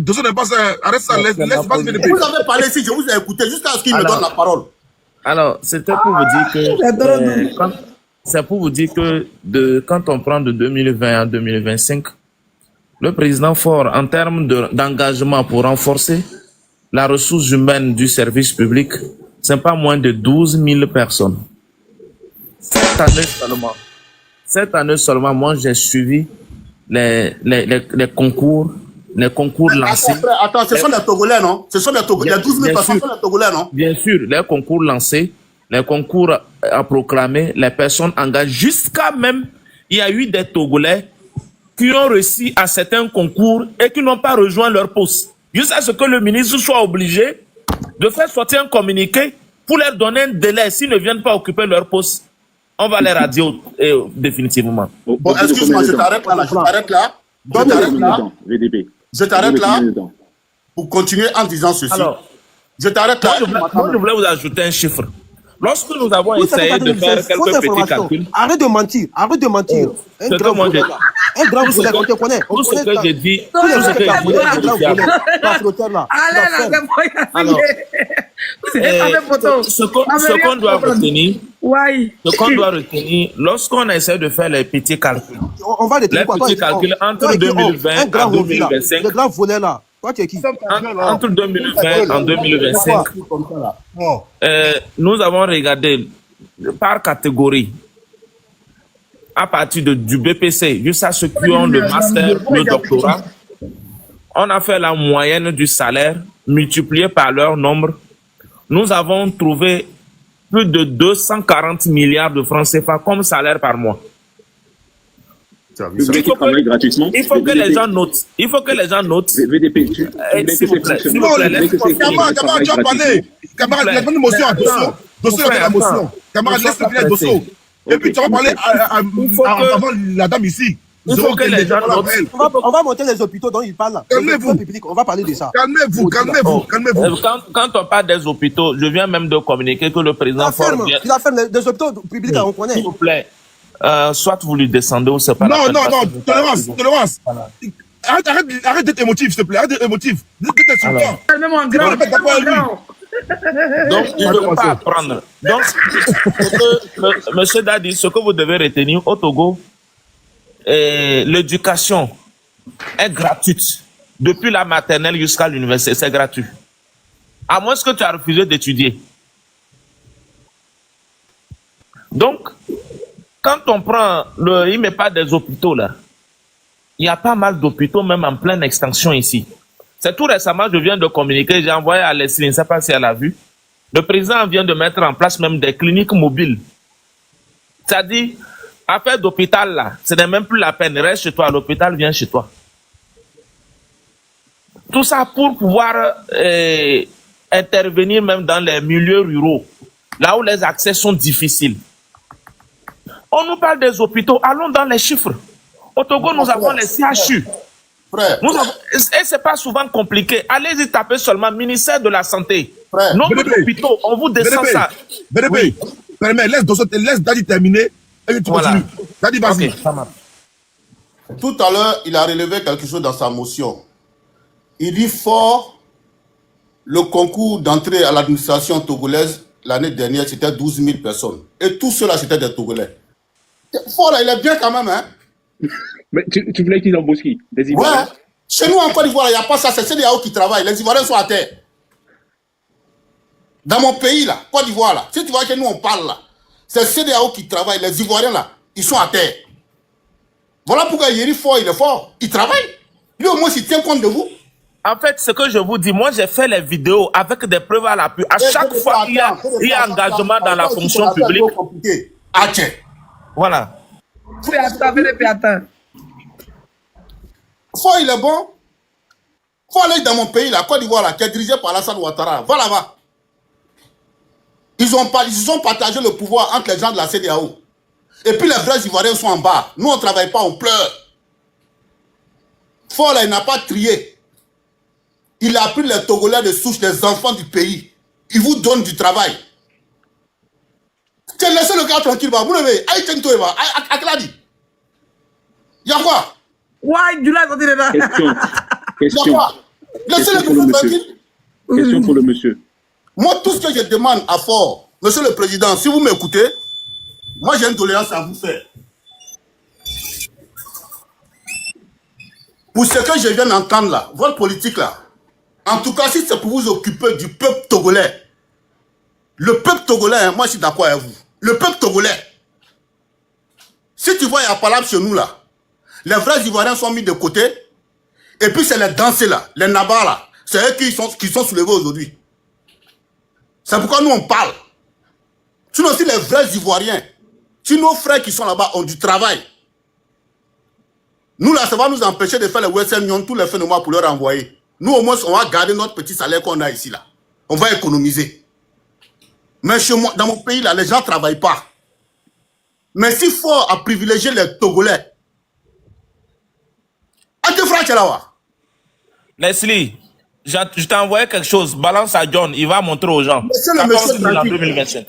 Dosso n'est pas ça. Arrête ça, laisse pas VDP. Vous avez parlé ici, je vous ai écouté jusqu'à ce qu'il me donne la parole. Alors, c'était pour vous dire que... c'est pour vous dire que quand on prend de 2020 à 2025, le président Faure, en termes d'engagement pour renforcer la ressource humaine du service public, c'est pas moins de 12 000 personnes. Cette année seulement, moi, j'ai suivi les concours lancés. Attends, ce sont les Togolais, non? Ce sont les Togolais. Il y a 12 000 personnes, ce sont les Togolais, non? Bien sûr, les concours lancés, les concours à proclamer, les personnes engagées. Jusqu'à même, il y a eu des Togolais qui ont réussi à certains concours et qui n'ont pas rejoint leur poste. Jusqu'à ce que le ministre soit obligé de faire sortir un communiqué pour leur donner un délai. S'ils ne viennent pas occuper leur poste, on va les radier définitivement. Bon, excuse-moi, je t'arrête là. Je t'arrête là pour continuer en disant ceci. Alors, je t'arrête là. Moi, je voulais vous ajouter un chiffre. Lorsque nous avons essayé de faire quelques petits calculs... Arrête de mentir. Un grand voleur. On te connaît. Tout ce que j'ai dit... Ce qu'on doit retenir, lorsqu'on essaie de faire les petits calculs, entre 2020 et 2025, le grand voleur là, entre 2020 et 2025, nous avons regardé par catégorie, à partir du BPC jusqu'à ceux qui ont le master, le doctorat. On a fait la moyenne du salaire multiplié par leur nombre. Nous avons trouvé plus de 240 milliards de francs CFA comme salaire par mois. Il faut que les gens notent. Il faut que les gens notent. VDP, s'il vous plaît. Camarade, tu as parlé. Camarade, il y a une motion à Dosso. Dosso, il y a la motion. Camarade, laisse-le finir Dosso. Et puis tu vas parler avant la dame ici. Il faut que les gens notent. On va monter les hôpitaux dont il parle là. Calmez-vous. On va parler de ça. Calmez-vous. Quand on parle des hôpitaux, je viens même de communiquer que le président Faure vient. Il a fait des hôpitaux publics, on connaît. S'il vous plaît. Soit vous lui descendez ou c'est pas non, tolérance. Arrête d'être émotif, s'il te plaît. Arrête d'être émotif. D'être insultant. Donc, il ne veut pas apprendre. Donc, monsieur Dadi, ce que vous devez retenir au Togo, l'éducation est gratuite. Depuis la maternelle jusqu'à l'université, c'est gratuit. À moins que tu as refusé d'étudier. Donc, quand on prend il met pas des hôpitaux là, il y a pas mal d'hôpitaux même en pleine extension ici. C'est tout récemment, je viens de communiquer, j'ai envoyé à Leslie, je ne sais pas si elle a vu. Le président vient de mettre en place même des cliniques mobiles. C'est-à-dire, affaire d'hôpital là, ce n'est même plus la peine, reste chez toi, l'hôpital vient chez toi. Tout ça pour pouvoir intervenir même dans les milieux ruraux, là où les accès sont difficiles. On nous parle des hôpitaux, allons dans les chiffres. Au Togo, nous avons les CHU. Et ce n'est pas souvent compliqué. Allez-y taper seulement ministère de la Santé. Nombre d'hôpitaux, on vous descend ça. Oui. Laisse Dadi terminer et tu continues. Dadi, vas-y. Tout à l'heure, il a relevé quelque chose dans sa motion. Il dit fort, le concours d'entrée à l'administration togolaise, l'année dernière, c'était 12 000 personnes. Et tout cela, c'était des Togolais. Fort là, il est bien quand même, hein. Mais tu voulais qu'ils embauchent qui? Des Ivoiriens? Ouais. Chez nous, en Côte d'Ivoire, il n'y a pas ça. C'est CEDEAO qui travaillent. Les Ivoiriens sont à terre. Dans mon pays, là, Côte d'Ivoire, là, si tu vois que nous, on parle, là, c'est CEDEAO qui travaille. Les Ivoiriens, là, ils sont à terre. Voilà pourquoi Yeri Fort, il est fort. Il travaille. Lui, au moins, il tient compte de vous. En fait, ce que je vous dis, moi, j'ai fait les vidéos avec des preuves à l'appui. À chaque fois qu'il y a engagement dans la fonction publique. Ah, tiens. Voilà. Fort, il est bon. Faut aller dans mon pays, la Côte d'Ivoire, là, qui est dirigé par Alassane Ouattara. Va là-bas. Ils ont partagé le pouvoir entre les gens de la CEDEAO. Et puis les vrais Ivoiriens sont en bas. Nous, on ne travaille pas, on pleure. Fort, là, il n'a pas trié. Il a pris les Togolais de souche, les enfants du pays. Il vous donne du travail. Tiens, laissez le gars tranquille, vous levez. Aïe, tiens, toi, à quel dit? Y'a quoi? Question. Laissez le Question pour le ministre monsieur. tranquille. Question pour le monsieur. Moi, tout ce que je demande à fort, monsieur le président, si vous m'écoutez, moi j'ai une doléance à vous faire. Pour ce que je viens d'entendre là, votre politique là, en tout cas, si c'est pour vous occuper du peuple togolais, le peuple togolais, hein, moi je suis d'accord avec vous. Le peuple togolais, si tu vois, il y a pas là chez nous là, les vrais Ivoiriens sont mis de côté, et puis c'est les dansés là, les nabars là, c'est eux qui sont soulevés aujourd'hui. C'est pourquoi nous on parle. Sinon, si les vrais Ivoiriens, si nos frères qui sont là-bas ont du travail, nous là, ça va nous empêcher de faire les Western Union, tous les fins de mois pour leur envoyer. Nous au moins, on va garder notre petit salaire qu'on a ici là. On va économiser. Mais chez moi, dans mon pays là, les gens ne travaillent pas. Mais s'il faut à privilégier les Togolais, Leslie, je t'ai envoyé quelque chose. Balance à John, il va montrer aux gens. Laissez le monsieur 14 000 en tranquille. 2025.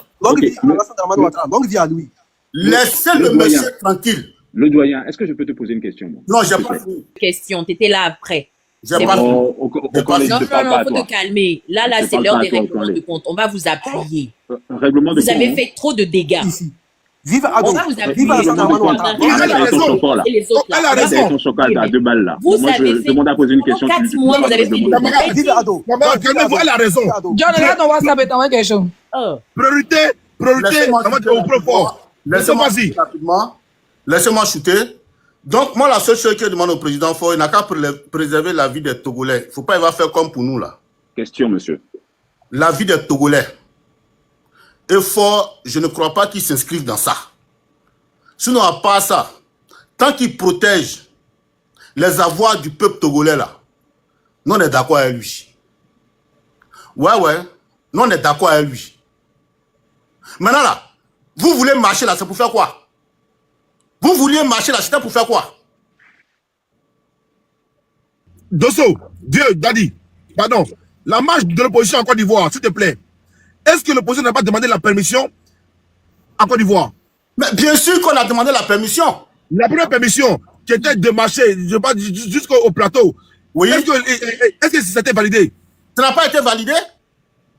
Longue vie à Louis. Laissez le monsieur tranquille. Le doyen, est-ce que je peux te poser une question, moi? Non, j'ai pas fini. Question, t'étais là après. J'ai pas fini. On connaît, Non, je te parle pas à faut toi. te calmer. Là, Je te c'est parle l'heure pas à des toi, règlements Colin. de compte. On va vous appuyer. Règlement de Vous avez compte. fait trop de dégâts. Ici. Vive On Ado. va vous appuyer. Vive Alassane Dramane Ouattara. Elle a raison. Et les autres là. Elle a On va raison. Ton chocal à 2 balles là. Vous Moi, avez je fait demande à poser une pendant question. 4 mois, vous avez fait une Camarade, Vive Ado. Camarade, calmez-vous, elle a raison. John, regarde ton WhatsApp et t'envoie quelque chose. Priorité, Laissez-moi ça va shooter être au plus fort. Laissez-moi Vas-y. shooter rapidement. Laissez-moi shooter. Donc, moi, la seule chose que je demande au président Faure, il n'a qu'à préserver la vie des Togolais. Il ne faut pas, il va faire comme pour nous, là. Question, monsieur. La vie des Togolais. Et Faure, je ne crois pas qu'il s'inscrive dans ça. Sinon, à part ça, tant qu'il protège les avoirs du peuple togolais, là, nous, on est d'accord avec lui. Ouais. Nous, on est d'accord avec lui. Maintenant, là, vous voulez marcher, là, c'est pour faire quoi? Vous vouliez marcher là, c'était pour faire quoi? Dosso, Dieu, Dadi, pardon. La marche de l'opposition en Côte d'Ivoire, s'il te plaît. Est-ce que l'opposition n'a pas demandé la permission en Côte d'Ivoire? Mais bien sûr qu'on a demandé la permission. La première permission, qui était de marcher, je pas jusqu'au plateau. Oui. Est-ce que c'était validé? Ça n'a pas été validé?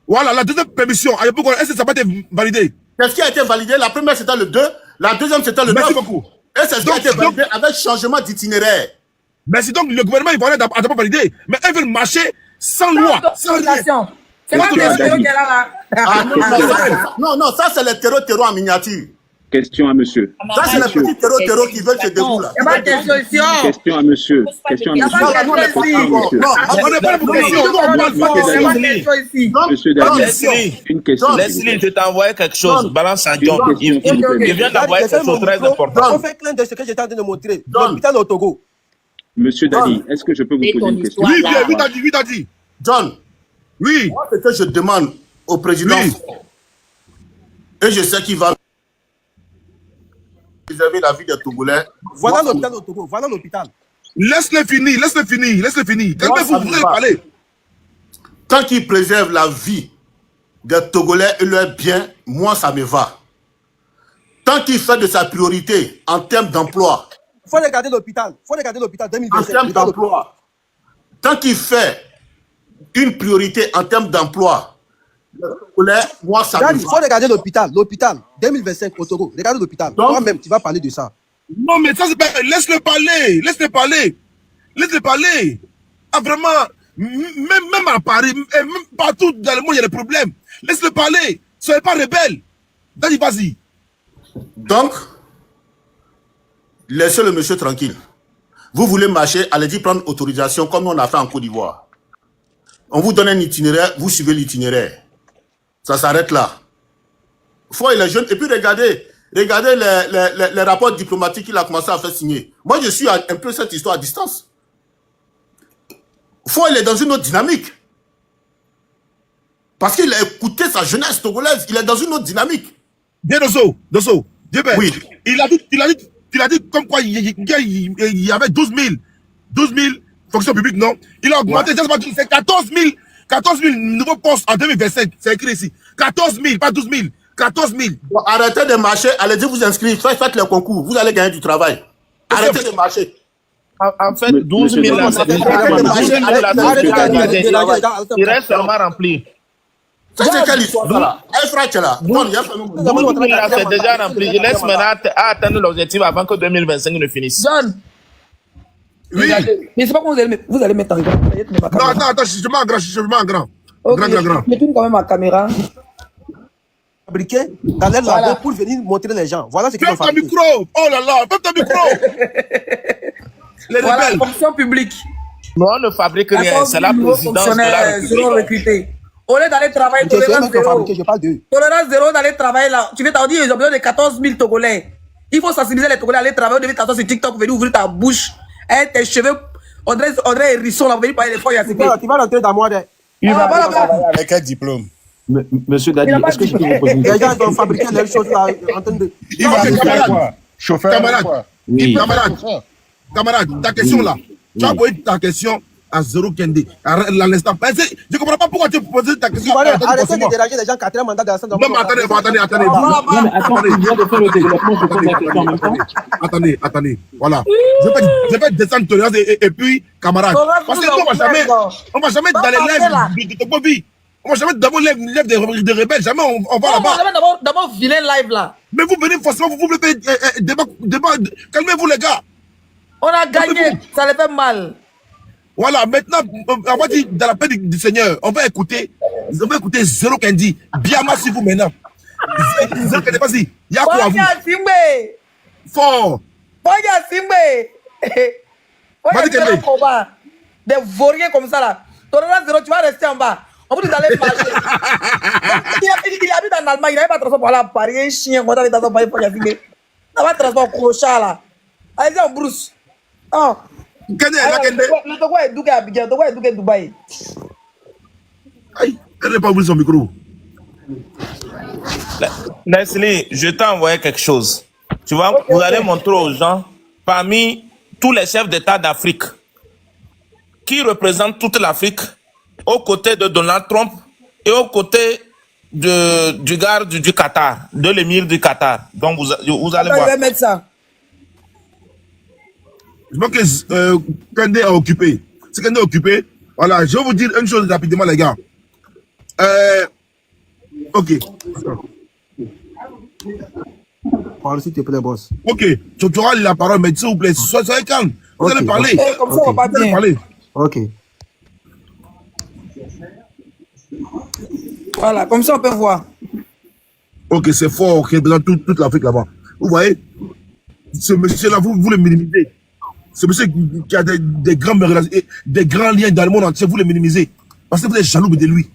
Voilà, la deuxième permission, est-ce que ça n'a pas été validé? Qu'est-ce qui a été validé? La première, c'était le 2. La deuxième, c'était le 9. Merci beaucoup. Et c'est ce qui a été validé avec changement d'itinéraire. Merci, donc le gouvernement ivoirien n'a pas validé. Mais elles veulent marcher sans loi, sans rien. C'est pas question qu'elle a là. Ah, non, ça c'est le terreau en miniature. Question à monsieur. Ça c'est les petits terreaux qui veulent se debout là. Il n'y a pas de solution. Question à monsieur. Question à Il n'y a monsieur. pas de question ici. Non, On n'est pas pour question, nous on parle Il n'y a pas. pas de question ici. Monsieur Daniel, Leslie, une question. Leslie, je t'ai envoyé quelque chose. Balance à John. Une question. Il vient d'envoyer quelque chose de très important. On fait clin de ce que j'étais en train de montrer. L'hôpital au Togo. Monsieur Dani, est-ce que je peux vous Et poser ton une question? histoire. Oui, Dadi. John, Oui. moi ce que je demande au président, Oui. et je sais qu'il va préserver la vie des Togolais. Voilà Moi, l'hôpital au Togo. Voilà l'hôpital. Laisse-le finir. Calmez-vous, ça vous me voulez va. parler. Tant qu'il préserve la vie des Togolais et leur bien, moi ça me va. Tant qu'il fait de sa priorité en termes d'emploi, Il faut regarder l'hôpital. Il faut regarder l'hôpital en 2027. termes d'emploi, tant qu'il fait une priorité en termes d'emploi, les Togolais, moi ça me Il faut va. regarder l'hôpital. L'hôpital 2025 au Togo. Regarde l'hôpital. Donc- Toi-même, tu vas parler de ça. Non, mais ça, c'est pas. Laisse-le parler. Ah, vraiment, même à Paris, même partout dans le monde, il y a des problèmes. Laisse-le parler. Soyez pas rebelle. Dadi, vas-y. Donc, laissez le monsieur tranquille. Vous voulez marcher, allez-y prendre autorisation comme on a fait en Côte d'Ivoire. On vous donne un itinéraire, vous suivez l'itinéraire. Ça s'arrête là. Faut il est jeune. Et puis regardez les rapports diplomatiques qu'il a commencé à faire signer. Moi, je suis un peu cette histoire à distance. Faut il est dans une autre dynamique. Parce qu'il a écouté sa jeunesse togolaise. Il est dans une autre dynamique. Bien, Dosso. Dieu ben, Oui. Il a dit comme quoi il y avait 12 000 fonctions publiques, non? Il a augmenté, c'est 14 000 nouveaux postes en 2025. C'est écrit ici. 14 000, pas 12 000. 14 000. Bon, arrêtez de marcher, allez-y vous inscrire, faites le concours, vous allez gagner du travail. Arrêtez de marcher. En fait, 12 000 là, c'est déjà il reste seulement rempli. Ça, c'est quelle histoire, ça, là? Eh, frère, tu es là. Bon, il y a fait 12 000 là, c'est déjà rempli. Je laisse maintenant à atteindre l'objectif avant que 2025 ne finisse. John, Oui. mais c'est pas comment vous allez mettre en grand. Non, attends, je mets en grand, je mets en grand. Ok, Grand. je tourne quand même ma caméra. Fabriqué dans leur labo pour venir montrer les gens. Voilà ce qu'ils ont Ferme ton fabriqué. micro. Oh là là, ferme ton micro. Les Voilà, rebelles. fonction publique. Mais on ne fabrique rien, c'est la présidence de la fonctionnaires République. seront recrutés. Au lieu d'aller travailler, C'est eux tolérance qui ont zéro. fabriqué, je parle d'eux. Tolérance zéro d'aller travailler là. Tu veux t'en dire, ils ont besoin de 14 000 Togolais. Il faut sensibiliser les Togolais à aller travailler. On devait t'asseoir sur TikTok pour venir ouvrir ta bouche. Et tes cheveux, on dirait hérisson là, pour venir parler des fois, il y a Tu vas rentrer dans moi. Avec quel diplôme? Monsieur Dadi, est-ce que je peux vous poser une Les question? gens ont fabriqué leurs choses là en train de. Il va faire camarade. Chauffeur. Camarade. Oui. Camarade, ta question là. Tu as posé ta question à Zéro Kende. À l'instant. Je ne comprends pas pourquoi tu poses ta question. Arrêtez de déranger les gens 4e mandat de la scène. Non, mais attendez. Non, mais attends, il vient de faire le développement, je pose la question en même temps. Attendez. Voilà. Je vais descendre tolérance et puis camarade. Parce que nous, on va jamais dans les lèvres de Tokobi. On va jamais d'abord les lèvres des rebelles. Jamais on va là-bas. D'abord, vilain live là. Mais vous venez forcément, vous voulez faire débat. Calmez-vous les gars. On a gagné, ça les fait mal. Voilà, maintenant, on va dire dans la paix du Seigneur, on va écouter Zéro Kendi. Biama si vous maintenant. Zéro Kendi, vas-y. Y'a quoi à vous? Fort. Vas-y, Kende. Des vauriens comme ça là. Tolérance zéro, tu vas rester en bas. On peut d'aller marcher. Il habite en Allemagne, il n'avait pas de transport pour aller à Paris, un chien, moi j'avais dans un Paris pour y aller. Il n'avait pas de transport crochat là. Allez-y en brousse. Oh. Kende, là, Kende. Le Togo est Douga Abidjan, le Togo est Douga Dubaï. Aïe, elle n'a pas ouvert son micro. Leslie, je t'ai envoyé quelque chose. Tu vois, vous allez montrer aux gens, parmi tous les chefs d'État d'Afrique, qui représentent toute l'Afrique, aux côtés de Donald Trump et aux côtés du gars du Qatar, de l'émir du Qatar. Donc vous allez voir. Je vais mettre ça. Je pense que Kende est occupé. Si Kende est occupé, voilà, je vais vous dire une chose rapidement, les gars. Ok. Parle s'il te plaît, boss. Ok, tu auras la parole, mais s'il vous plaît, soyez calme. Vous allez parler. Comme ça, on va pas Vous allez bien. parler. Ok. Voilà, comme ça, on peut voir. Ok, c'est fort, qui représente toute l'Afrique là-bas. Vous voyez, ce monsieur-là, vous le minimisez. Ce monsieur qui a des grands liens dans le monde entier, vous le minimisez. Parce que vous êtes jaloux de lui.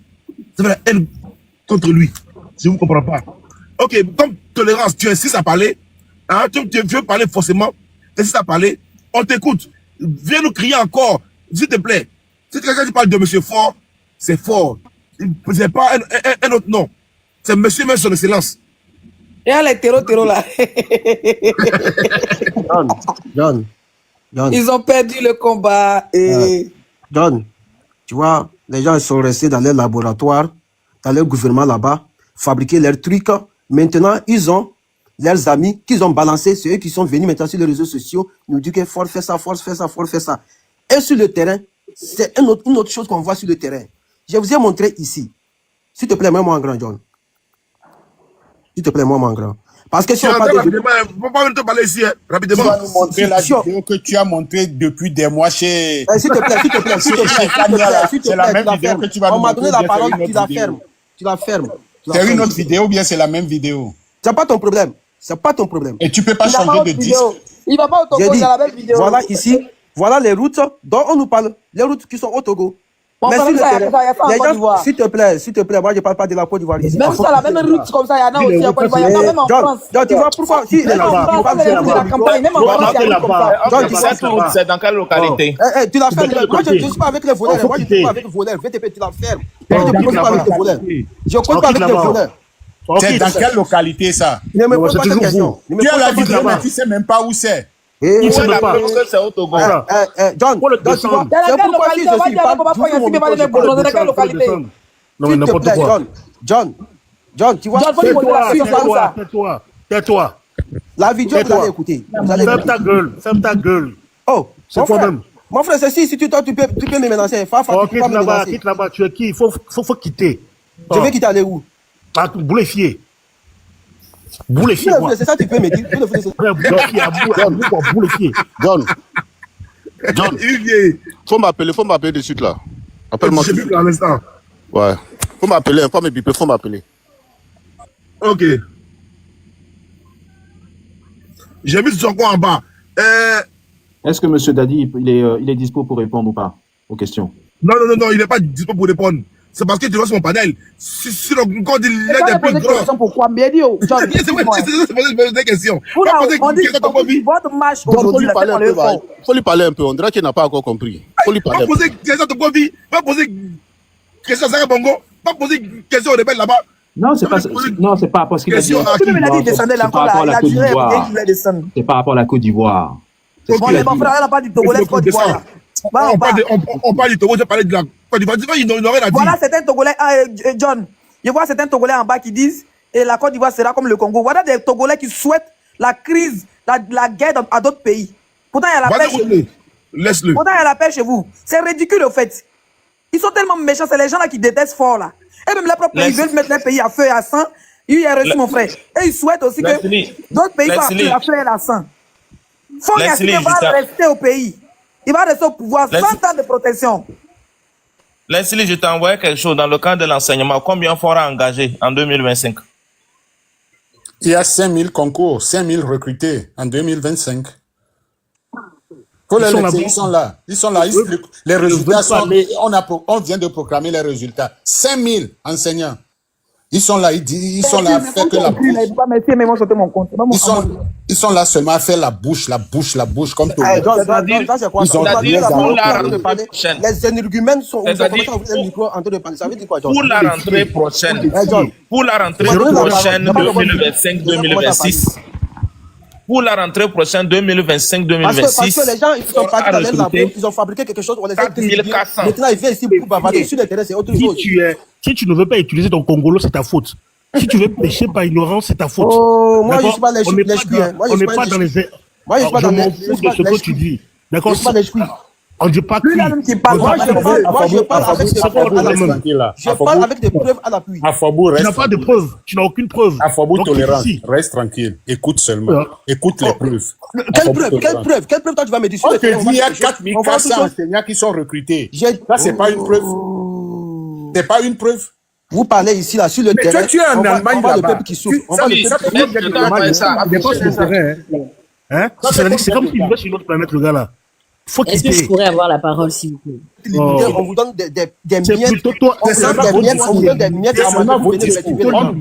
C'est la haine contre lui. Je ne vous comprends pas. Ok, comme tolérance, tu insistes à parler. Hein, tu veux parler forcément. Tu insistes à parler. On t'écoute. Viens nous crier encore, s'il te plaît. Si quelqu'un qui parle de monsieur Fort, c'est Fort. C'est pas un autre nom. C'est monsieur même son excellence. Il y a les terreaux là. John. Ils ont perdu le combat. Et... John, tu vois, les gens sont restés dans leur laboratoire, dans leur gouvernement là-bas, fabriquer leurs trucs. Maintenant, ils ont leurs amis qu'ils ont balancés, c'est eux qui sont venus maintenant sur les réseaux sociaux, nous disent que Fort fait ça, Fort fait ça, Fort fait ça. Et sur le terrain, c'est une autre chose qu'on voit sur le terrain. Je vous ai montré ici. S'il te plaît, mets-moi en grand, John. S'il te plaît, moi en grand. Parce que si on parle de... Il ne faut pas venir te parler ici, hein, rapidement. Tu vas nous montrer la vidéo que tu as montrée depuis des mois chez... S'il te plaît. C'est la même vidéo que tu vas nous montrer. On m'a donné la parole, tu la fermes. Tu la fermes. C'est une autre vidéo ou bien c'est la même vidéo? C'est pas ton problème. C'est pas ton problème. Et tu peux pas changer de disque. Il va pas au Togo, il y a la même vidéo. Voilà ici, voilà les routes dont on nous parle. Les routes qui sont au Togo. Bon, mais ça, sur le ça, terrain, ça, y a pas en les Côte gens, d'Ivoire. s'il te plaît, moi je parle pas de la Côte d'Ivoire ici. Même ça, la même route comme ça, il y en a aussi en Côte d'Ivoire. Il y en a même en France. John, tu vois pourquoi si, Même en France, c'est les routes de la campagne. Même en France, il y a des routes comme ça. John, tu Cette route, c'est dans quelle localité? tu la fermes. Moi, je ne suis pas avec les voleurs. Moi, je ne suis pas avec les voleurs. VTP, tu la fermes. Moi, je ne suis pas avec les voleurs. Je ne compte pas avec les voleurs. C'est dans quelle localité ça? Ne me pose pas cette question. Tu as la vidéo, mais tu sais même pas où c'est. Il sait la preuve que c'est au Togo. John, tu vois, c'est pourquoi si je suis pas... Non, mais n'importe quoi. John, tu vois... Tais-toi. La vidéo, vous allez écouter. Ferme ta gueule. Oh, C'est toi-même. Mon frère, c'est si tu peux me menacer. Oh, quitte là-bas, tu es qui? Il faut quitter. Je vais quitter aller où? Ah, Boulefier. Boulefier, quoi. C'est ça que tu peux me dire. Boulefier. John. Faut m'appeler de suite là. Appelle-moi. J'ai vu pour l'instant. Ouais. Faut m'appeler, pas me biper, faut m'appeler. Ok. J'ai vu son coin en bas. Est-ce que M. Dadi, il est dispo pour répondre ou pas aux questions? Non, il n'est pas dispo pour répondre. C'est parce que tu vois sur mon panel. Si le code il est Quand un peu poser gros. question pourquoi bien dit, oh, John, C'est poser des questions. Vous Pas là, poser on dit question de quoi vie. votre match Donc, faut aujourd'hui, lui là, c'est parler un pour peu, le bah. fond. Faut lui parler un peu. On dirait qu'il n'a pas encore compris. Faut lui parler Pas un peu. poser question de quoi vie. Pas poser question à Sarah Bongo. Pas poser question aux rebelles là-bas. Non, c'est pas parce qu'il a dit. Question à Tu me l'as dit, descendez là, comme là, il a tiré, il voulait descendre. C'est par rapport à la Côte d'Ivoire. Bon, les mon frère, on n'a pas du Togolais, Côte d'Ivoire. On parle du Togo, j'ai parlé de la Côte d'Ivoire. Il n'aurait rien à dire. Voilà certains Togolais, John, je vois certains Togolais en bas qui disent et la Côte d'Ivoire sera comme le Congo. Voilà des Togolais qui souhaitent la crise, la guerre à d'autres pays. Pourtant, il y a la paix chez vous. Laisse-le. Pourtant, il y a la paix chez vous. C'est ridicule, au fait. Ils sont tellement méchants, c'est les gens là qui détestent fort, là. Et même les propres pays veulent mettre les pays à feu et à sang. Il y a reçu, mon frère. Et ils souhaitent aussi que d'autres pays soient à feu et à sang. Faut qu'il va rester au pays. Il va rester au pouvoir sans temps de protection. Leslie, je t'ai envoyé quelque chose dans le cadre de l'enseignement. Combien faudra engager en 2025? Il y a 5000 concours, 5000 recrutés en 2025. Ils sont là. Les résultats sont là. On vient de proclamer les résultats. 5000 enseignants. Ils sont là, ils sont là à faire que la bouche. Ils sont là seulement à faire la bouche, comme tout le monde. Les énergumènes sont le micro en train de parler. Ça veut dire quoi, John? Pour la rentrée prochaine 2025-2026, pour la rentrée prochaine 2025-2026, parce que les gens, ils sont partis dans les labos, ils ont fabriqué quelque chose, on les a distribués. Maintenant, ils viennent ici pour bavarder. Sur le terrain, c'est autre chose. Si tu ne veux pas utiliser ton congolo, c'est ta faute. Si tu veux pêcher par ignorance, c'est ta faute. Oh, moi, je ne suis pas les On n'est pas dans les... Moi, je ne suis pas dans les... Je m'en fous de ce que tu dis. D'accord? On ne dit pas Lui, là, même qui parle, moi, je parle avec des preuves à l'appui. Tu n'as pas de preuves. Tu n'as aucune preuve. Afabou tolérance. Reste tranquille. Écoute seulement. Écoute les preuves. Quelle preuve toi tu vas me dire? On te dit il y a 4400 enseignants qui sont recrutés. Ça, c'est pas une preuve. C'est pas une preuve. Vous parlez ici, là, sur le terrain. Mais toi, tu es en Allemagne, on voit le là-bas. peuple qui souffre. On voit le peuple. C'est comme s'il vivait sur une autre planète, le gars là. Faut Est-ce que je pourrais avoir la parole, s'il vous plaît? On vous donne des miettes. On vous donne des miettes.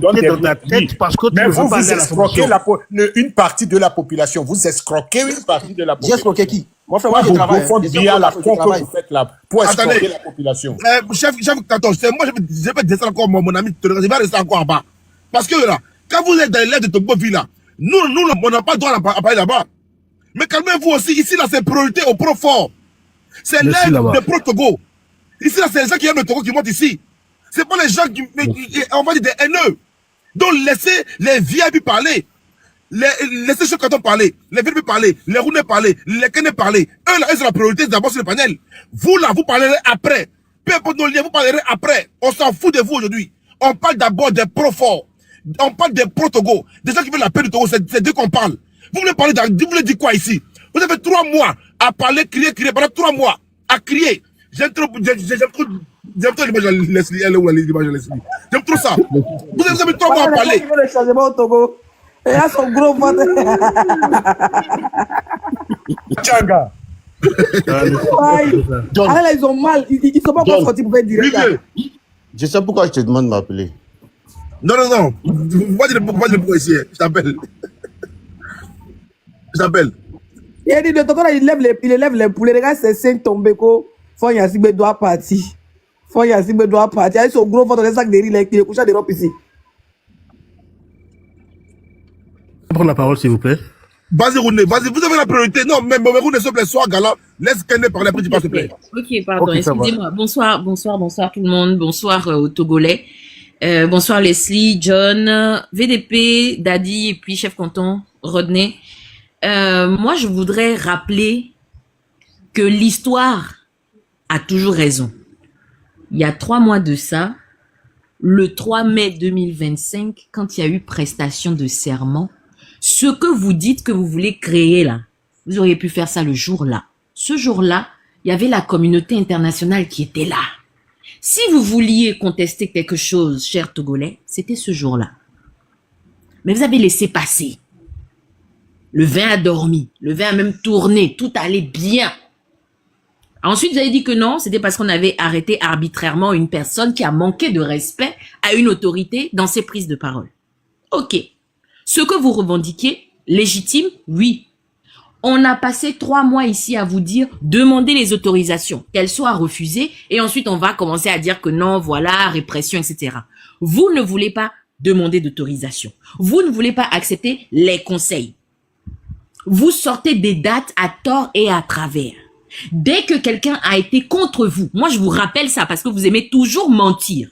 dans ta tête parce que tu Mais ne veux vous pas aller à la escroquez solution. une partie de la population. Vous escroquez une partie de la J'ai population. escroqué qui? Moi, frère, moi, je Vous travaille. faites bien la con que vous faites là pour escroquer Attendez. la population. Chef, attends, moi je vais descendre encore mon ami, je vais rester encore en bas. Parce que là, quand vous êtes dans l'aide de Togo-Ville là, nous, on n'a pas le droit à parler là-bas. Mais calmez-vous aussi, ici là, c'est priorité au pro fort. C'est l'aide de pro-Togo. Ici là, c'est les gens qui aiment le Togo qui montent ici. C'est pas les gens qui on va dire des haineux. Donc laissez les VIP parler. Laissez ceux qui ont parlé, les VIP parler, les Rounais parler, les Kené parler. Eux là, ils ont la priorité d'abord sur le panel. Vous là, vous parlerez après. Peu importe nos liens, vous parlerez après. On s'en fout de vous aujourd'hui. On parle d'abord des pro-forts. On parle des pro-Togo. Des gens qui veulent la paix du Togo, c'est d'eux qu'on parle. Vous voulez parler vous voulez dire quoi ici? Vous avez 3 mois à parler, crier, pendant 3 mois à crier. J'aime trop l'image de Leslie. Elle est où l'image de Leslie? J'aime trop ça. Vous avez 3 mois à parler. Le changement au Togo. Et là, son gros vote. Tchanga. Ah là, ils ont mal. Ils ne sont pas encore sortis pour faire direct. Je sais pourquoi je te demande de m'appeler. Non. Moi, je ne peux pas ici. Je t'appelle. Il a dit de tonton là, il élève les poulets. Regarde ces 5 tombés. Faut Yassibé doit partir. Avec son gros ventre, le sac de riz, il est couché d'Europe ici. Prendre la parole, s'il vous plaît. Vas-y, Rounais, vas-y, vous avez la priorité. Non, mais Rounais, s'il te plaît, sois galant. Laisse Kené parler, après tu passes, s'il te plaît. Ok, pardon, Ok, ça va. excusez-moi. Bonsoir tout le monde. Bonsoir aux Togolais. Bonsoir Leslie, John, VDP, Dadi et puis chef canton Rodney. Moi, je voudrais rappeler que l'histoire a toujours raison. Il y a 3 mois de ça, le 3 mai 2025, quand il y a eu prestation de serment, ce que vous dites que vous voulez créer là, vous auriez pu faire ça le jour-là. Ce jour-là, il y avait la communauté internationale qui était là. Si vous vouliez contester quelque chose, chers Togolais, c'était ce jour-là. Mais vous avez laissé passer. Le vin a dormi, le vin a même tourné, tout allait bien. Ensuite, vous avez dit que non, c'était parce qu'on avait arrêté arbitrairement une personne qui a manqué de respect à une autorité dans ses prises de parole. Ok. Ce que vous revendiquez, légitime, oui. On a passé 3 mois ici à vous dire, demandez les autorisations, qu'elles soient refusées, et ensuite on va commencer à dire que non, voilà, répression, etc. Vous ne voulez pas demander d'autorisation. Vous ne voulez pas accepter les conseils. Vous sortez des dates à tort et à travers. Dès que quelqu'un a été contre vous, moi je vous rappelle ça parce que vous aimez toujours mentir.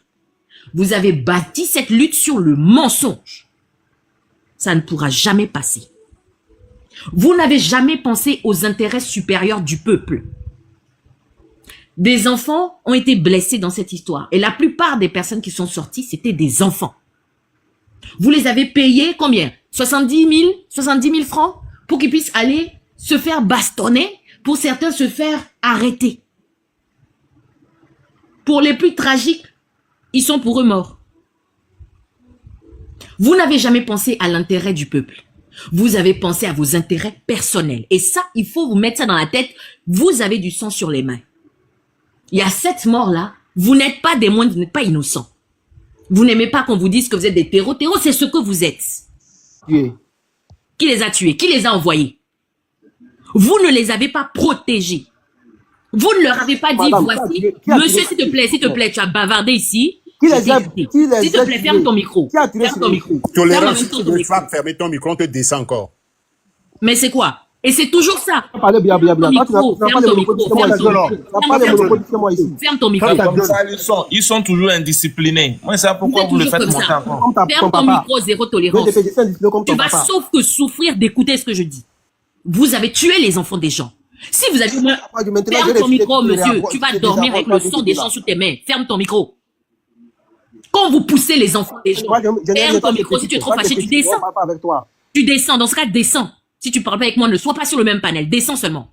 Vous avez bâti cette lutte sur le mensonge. Ça ne pourra jamais passer. Vous n'avez jamais pensé aux intérêts supérieurs du peuple. Des enfants ont été blessés dans cette histoire. Et la plupart des personnes qui sont sorties, c'était des enfants. Vous les avez payés combien? 70 000 francs pour qu'ils puissent aller se faire bastonner, pour certains se faire arrêter. Pour les plus tragiques, ils sont pour eux morts. Vous n'avez jamais pensé à l'intérêt du peuple. Vous avez pensé à vos intérêts personnels. Et ça, il faut vous mettre ça dans la tête. Vous avez du sang sur les mains. Il y a cette mort-là. Vous n'êtes pas des moindres, vous n'êtes pas innocents. Vous n'aimez pas qu'on vous dise que vous êtes des terreaux. Terreaux, c'est ce que vous êtes. Oui. Qui les a tués? Qui les a envoyés? Vous ne les avez pas protégés. Vous ne leur avez pas dit, Madame, voici, qui a monsieur, tiré- s'il te plaît, tu as bavardé ici. Qui les J'ai a- écouté. qui les S'il te a plaît, tirés? ferme ton micro. Qui a tiré Ferme sur ton les- micro. Ferme en Tolérance, même si temps tu ton veux micro. fermer ton micro, on te descend encore. Mais c'est quoi? Et c'est toujours ça. Parlez bien, bien, bien. Ferme Toi, ton tu n'as micro, pas les ferme ton monopoles micro, chez moi ferme ici. ton Tu micro. n'as pas les monopoles chez moi ici. Ferme ton micro. Comme ça, ils sont toujours indisciplinés. Moi, c'est pourquoi vous le toujours faites comme monter ça. encore. Comme ton Ferme ton papa. micro, zéro Je tolérance. vais te faire des comme Tu ton vas papa. sauf que souffrir d'écouter ce que je dis. Vous avez tué les enfants des gens. Si vous avez moins, Maintenant, ferme j'ai ton refusé micro, de te monsieur. réavoir- Tu vas de dormir avec le désapprendre sang des là. gens sous tes mains. Ferme ton micro. Quand vous poussez les enfants des gens, Moi, je n'ai ferme pas ton de micro. Si critique. tu es trop Pas de fâché, tu critique. descends. On parle pas avec toi. Tu descends. Dans ce cas, descends. Si tu parles pas avec moi, ne sois pas sur le même panel. Descends seulement.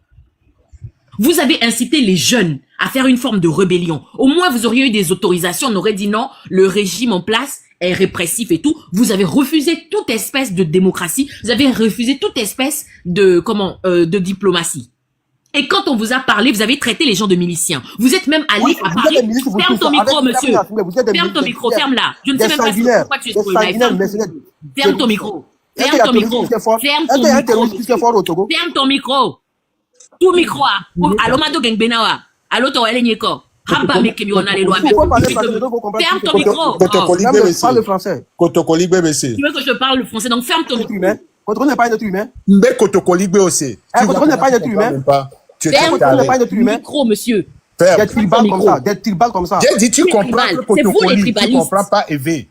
Vous avez incité les jeunes à faire une forme de rébellion. Au moins, vous auriez eu des autorisations. On aurait dit non, le régime en place est répressif et tout. Vous avez refusé toute espèce de démocratie. Vous avez refusé toute espèce de, de diplomatie. Et quand on vous a parlé, vous avez traité les gens de miliciens. Vous êtes même allé Oui, à vous Paris. êtes des ministres, vous Ferme tous, ton micro, avec- monsieur. vous êtes des Ferme ton ministres, micro, des- ferme-la. Je ne sais des même pas sanguinaires, pourquoi tu es des sur le live. sanguinaires, Ferme- mercenaires. Ferme ton micro. Est-ce Ferme qu'il y a ton terroriste micro. plus que fort? Ferme Est-ce ton qu'il y a un micro. terroriste plus que fort au Togo? Ferme ton micro. Tout micro. Allo mado gengbenawa. Allo to wale nyeko. Haba meke mi ona le loa. Il faut parler français, il faut comprendre. Ferme ton micro. Kotokoli Parle BBC. le français. Kotokoli BBC. Tu veux que je parle le français, donc ferme ton Être micro. humain. Contrôle n'est pas un être humain. Mbe Kotokoli BBC. Contrôle n'est pas un être humain. Tu Ferme es ton Contrôle n'est pas un être humain. micro, monsieur. Ferme. Des tribales comme ça. Des tribales comme ça. J'ai dit, tu Les comprends tribales. que C'est vous, les Kotokoli, tu tribalistes. comprends pas Eve.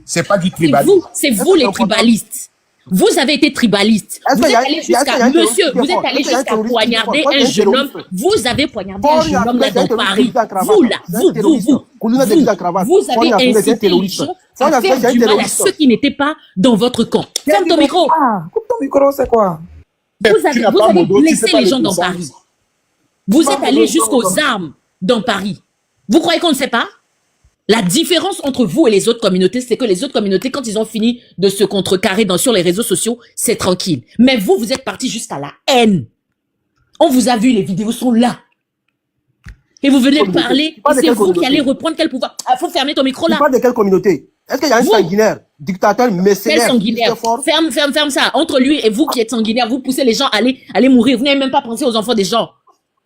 C'est pas du C'est tribalisme. vous les tribalistes. Vous avez été tribalistes. Est-ce Vous qu'il y êtes a- allé il y a- jusqu'à, il y a un terroriste monsieur, qui est vous êtes fort. allé Est-ce qu'il y a un jusqu'à terroriste qui est poignarder fort? un Est-ce qu'il y a jeune un homme. terroriste? Vous avez poignardé un Paul jeune homme là Yacoulet, dans c'est un Paris. terroriste à cravate. Vous là, C'est un vous, terroriste. Koulouna vous, déguisé à cravate. vous Paul avez Yacoulet, c'est un incité les terroriste. gens Paul à Yacoulet, faire c'est un du mal à terroriste. ceux qui n'étaient pas dans votre camp. Ferme ton micro. Ah, coupe ton micro, c'est quoi? Vous Tu avez, n'as vous pas avez mon dos, tu blessé peux pas les le gens dans descendre. Paris. Vous êtes allé jusqu'aux armes dans Paris. Vous croyez qu'on ne sait pas? La différence entre vous et les autres communautés, c'est que les autres communautés, quand ils ont fini de se contrecarrer sur les réseaux sociaux, c'est tranquille. Mais vous, vous êtes partis jusqu'à la haine. On vous a vu, les vidéos sont là. Et vous venez parler, et parles de c'est quelle vous qui communauté? allez reprendre quel pouvoir. Ah, faut fermer ton micro Tu là. parles de quelle communauté? Est-ce qu'il y a un Vous. sanguinaire, dictateur, Quel mercenaire, sanguinaire? plus fort? Ferme ça. Entre lui et vous qui êtes sanguinaire, vous poussez les gens à aller mourir. Vous n'avez même pas pensé aux enfants des gens.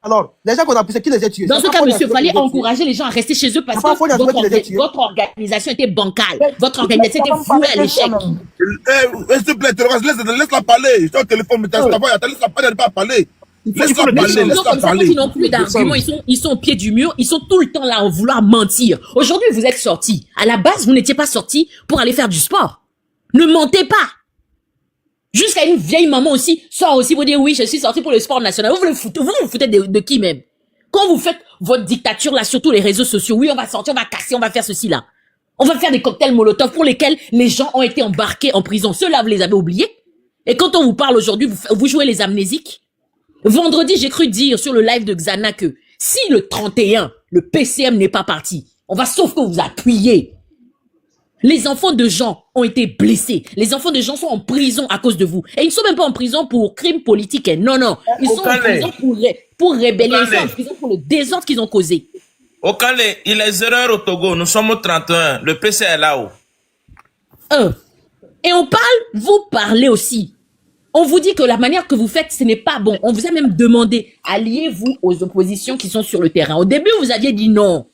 Alors, les gens qu'on a poussés, qui les a tués? Dans C'est ce pas cas, Paul monsieur, il Yacoulet fallait qui les a tués. encourager les gens à rester chez eux parce C'est pas Paul que Yacoulet qui les a tués. votre organisation était bancale. Votre organisation était vouée à l'échec. S'il te plaît, laisse-la parler. Je suis au téléphone, mais laisse-la parler, laisse-la parler, elle ne pas parler. Laisse-la Mais parler, les gens laisse-la comme ça, quand parler. ils n'ont plus d'arguments, ils sont au pied du mur, ils sont tout le temps là à vouloir mentir. Aujourd'hui, vous êtes sortis. À la base, vous n'étiez pas sortis pour aller faire du sport. Ne mentez pas. Jusqu'à une vieille maman aussi sort aussi pour dire oui, je suis sortie pour le sport national. Vous vous foutez de qui même? Quand vous faites votre dictature là sur tous les réseaux sociaux, oui, on va sortir, on va casser, on va faire ceci là. On va faire des cocktails Molotov pour lesquels les gens ont été embarqués en prison. Ceux-là, vous les avez oubliés. Et quand on vous parle aujourd'hui, vous jouez les amnésiques. Vendredi, j'ai cru dire sur le live de Xana que si le 31, le PCM n'est pas parti, on va sauf que vous appuyer. Les enfants de gens ont été blessés. Les enfants de gens sont en prison à cause de vous. Et ils ne sont même pas en prison pour crimes politiques. Non, non. Ils sont en prison pour rébellion. Ils sont en prison pour le désordre qu'ils ont causé. Au Calais, il y a les erreurs au Togo. Nous sommes au 31. Le PC est là-haut. Et on parle, vous parlez aussi. On vous dit que la manière que vous faites, ce n'est pas bon. On vous a même demandé, alliez-vous aux oppositions qui sont sur le terrain. Au début, vous aviez dit non.